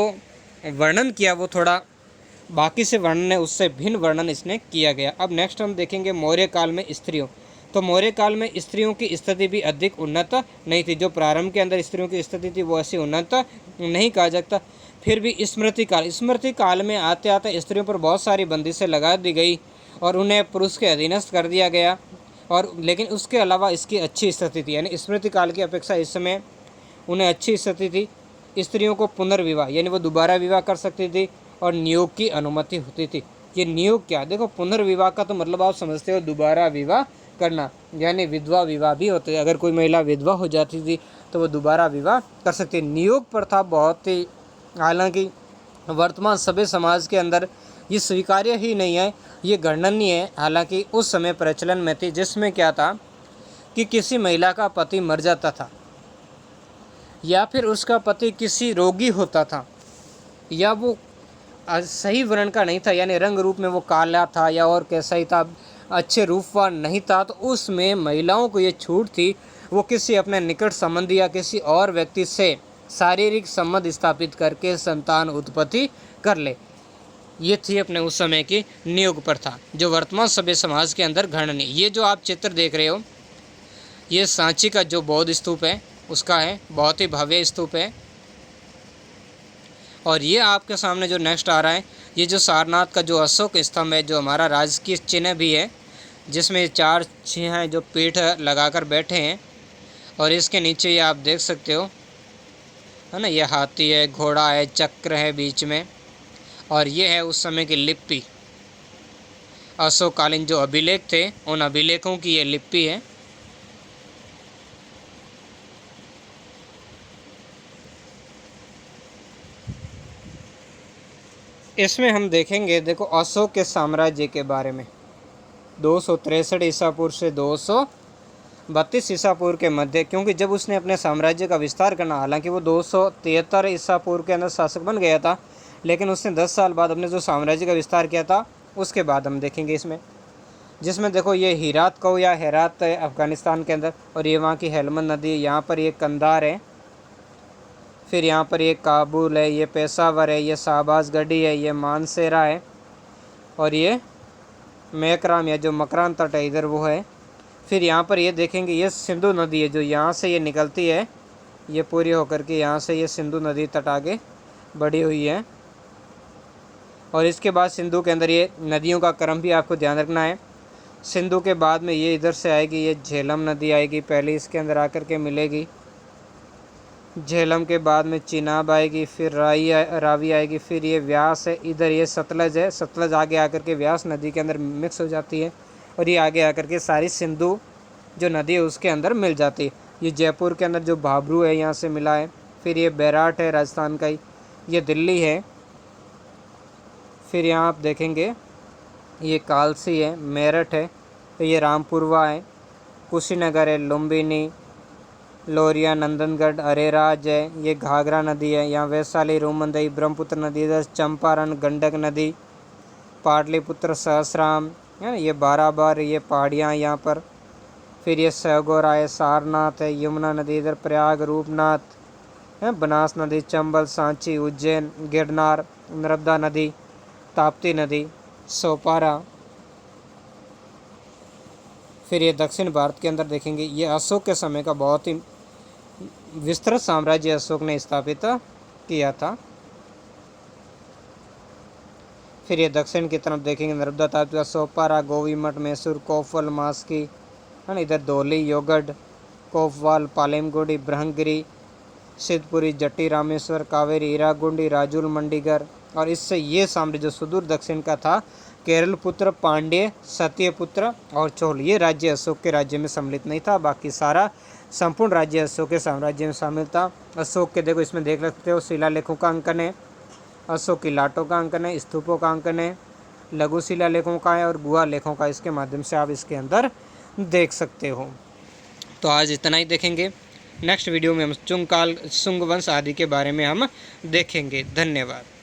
वर्णन किया वो थोड़ा बाकी से वर्णन है उससे भिन्न वर्णन इसने किया गया। अब नेक्स्ट हम देखेंगे मौर्य काल में स्त्रियों। तो मौर्य काल में स्त्रियों की स्थिति भी अधिक उन्नत नहीं थी। जो प्रारंभ के अंदर स्त्रियों की स्थिति थी वो ऐसी उन्नत नहीं कहा जाता। फिर भी स्मृति काल में आते आते स्त्रियों पर बहुत सारी बंदिशें लगा दी गई और उन्हें पुरुष के अधीनस्थ कर दिया गया। और लेकिन उसके अलावा इसकी अच्छी स्थिति थी, यानी स्मृति काल की अपेक्षा इस समय उन्हें अच्छी स्थिति थी। स्त्रियों को पुनर्विवाह, यानी वो दोबारा विवाह कर सकती थी। और नियोग की अनुमति होती थी। ये नियोग क्या, देखो पुनर्विवाह का तो मतलब आप समझते हो दोबारा विवाह करना, यानी विधवा विवाह भी होते हैं। अगर कोई महिला विधवा हो जाती थी तो वो दोबारा विवाह कर सकती है। नियोग प्रथा बहुत ही, हालांकि वर्तमान सभ्य समाज के अंदर ये स्वीकार्य ही नहीं है, ये गणनीय है। हालांकि उस समय प्रचलन में थी, जिसमें क्या था कि किसी महिला का पति मर जाता था, या फिर उसका पति किसी रोगी होता था, या वो सही वर्ण का नहीं था, यानी रंग रूप में वो काला था या और कैसा ही था, अच्छे रूपवान नहीं था, तो उसमें महिलाओं को ये छूट थी वो किसी अपने निकट संबंधी या किसी और व्यक्ति से शारीरिक संबंध स्थापित करके संतान उत्पत्ति कर ले। ये थी अपने उस समय की नियोग प्रथा, जो वर्तमान सभ्य समाज के अंदर गणनीय। ये जो आप चित्र देख रहे हो, ये सांची का जो बौद्ध स्तूप है उसका है, बहुत ही भव्य स्तूप है। और ये आपके सामने जो नेक्स्ट आ रहा है, ये जो सारनाथ का जो अशोक स्तंभ है, जो हमारा राजकीय चिन्ह भी है, जिसमें 4 सिंह हैं जो पीठ लगाकर बैठे हैं, और इसके नीचे ये आप देख सकते हो, है ना, ये हाथी है, घोड़ा है, चक्र है बीच में, और ये है उस समय की लिपि। अशोककालीन जो अभिलेख थे, उन अभिलेखों की ये लिपि है। इसमें हम देखेंगे, देखो अशोक के साम्राज्य के बारे में 263 ईसा पूर्व से 232 ईसा पूर्व के मध्य, क्योंकि जब उसने अपने साम्राज्य का विस्तार करना, हालांकि वो 273 ईसा पूर्व के अंदर शासक बन गया था, लेकिन उसने 10 साल बाद अपने जो साम्राज्य का विस्तार किया था, उसके बाद हम देखेंगे इसमें, जिसमें देखो ये हीरात को या हेरात है अफ़गानिस्तान के अंदर, और ये वहाँ की हेलमंद नदी है, यहाँ पर ये कंधार है, फिर यहाँ पर ये काबुल है, ये पेशावर है, ये शाहबाज गढ़ी है, ये मानसेरा है, और ये मैकराम या जो मकरान तट है इधर वो है। फिर यहाँ पर ये देखेंगे, ये सिंधु नदी है, जो यहाँ से ये निकलती है, ये पूरी होकर के यहाँ से ये सिंधु नदी तट आगे बढ़ी हुई है। और इसके बाद सिंधु के अंदर ये नदियों का क्रम भी आपको ध्यान रखना है। सिंधु के बाद में ये इधर से आएगी, ये झेलम नदी आएगी, पहले इसके अंदर आकर के मिलेगी। झेलम के बाद में चिनाब आएगी, फिर रावी आएगी, फिर ये व्यास है, इधर ये सतलज है, सतलज आगे आकर के व्यास नदी के अंदर मिक्स हो जाती है, और ये आगे आकर के सारी सिंधु जो नदी है उसके अंदर मिल जाती है। ये जयपुर के अंदर जो भाबरू है यहाँ से मिला है, फिर ये बैराट है राजस्थान का ही, ये दिल्ली है, फिर यहाँ आप देखेंगे ये कालसी है, मेरठ है, तो ये रामपुरवा है, कुशीनगर है, लुम्बिनी, लोरिया, नंदनगढ़, अरेराज है, ये घाघरा नदी है, यहाँ वैशाली, रोमंदई, ब्रह्मपुत्र नदी, इधर चंपारण, गंडक नदी, पाटलिपुत्र, सहसराम है, ये बाराबार, ये पहाड़ियाँ यहाँ पर, फिर ये सहगोरा है, सारनाथ है, यमुना नदी, इधर प्रयाग, रूपनाथ है, बनास नदी, चंबल, सांची, उज्जैन, गिरनार, नर्मदा नदी, ताप्ती नदी, सोपारा। फिर ये दक्षिण भारत के अंदर देखेंगे, ये अशोक के समय का बहुत ही विस्तृत साम्राज्य अशोक ने स्थापित किया था। फिर ये दक्षिण की तरफ देखेंगे, नर्मदा ताप्ती, सोपारा, गोवीमठ, मैसूर, कोफल, मास्की है ना, इधर धौली, योगढ़, कोफवाल, पालेमगुड़ी, ब्रह्मगिरी, सिद्धपुरी, जट्टी, रामेश्वर, कावेरी, ईरागुंडी, राजूल, मंडीगर। और इससे ये साम्राज्य सुदूर दक्षिण का था, केरल पुत्र, पांड्य, सत्यपुत्र और चोल, ये राज्य अशोक के राज्य में सम्मिलित नहीं था, बाकी सारा संपूर्ण राज्य अशोक के साम्राज्य में शामिल था। अशोक के देखो इसमें देख सकते हो शिलालेखों का अंकन है, अशोक की लाटों का अंकन है, स्तूपों का अंकन है, लघु शिलालेखों का है और गुहा लेखों का, इसके माध्यम से आप इसके अंदर देख सकते हो। तो आज इतना ही देखेंगे, नेक्स्ट वीडियो में हम शुंग वंश आदि के बारे में हम देखेंगे। धन्यवाद।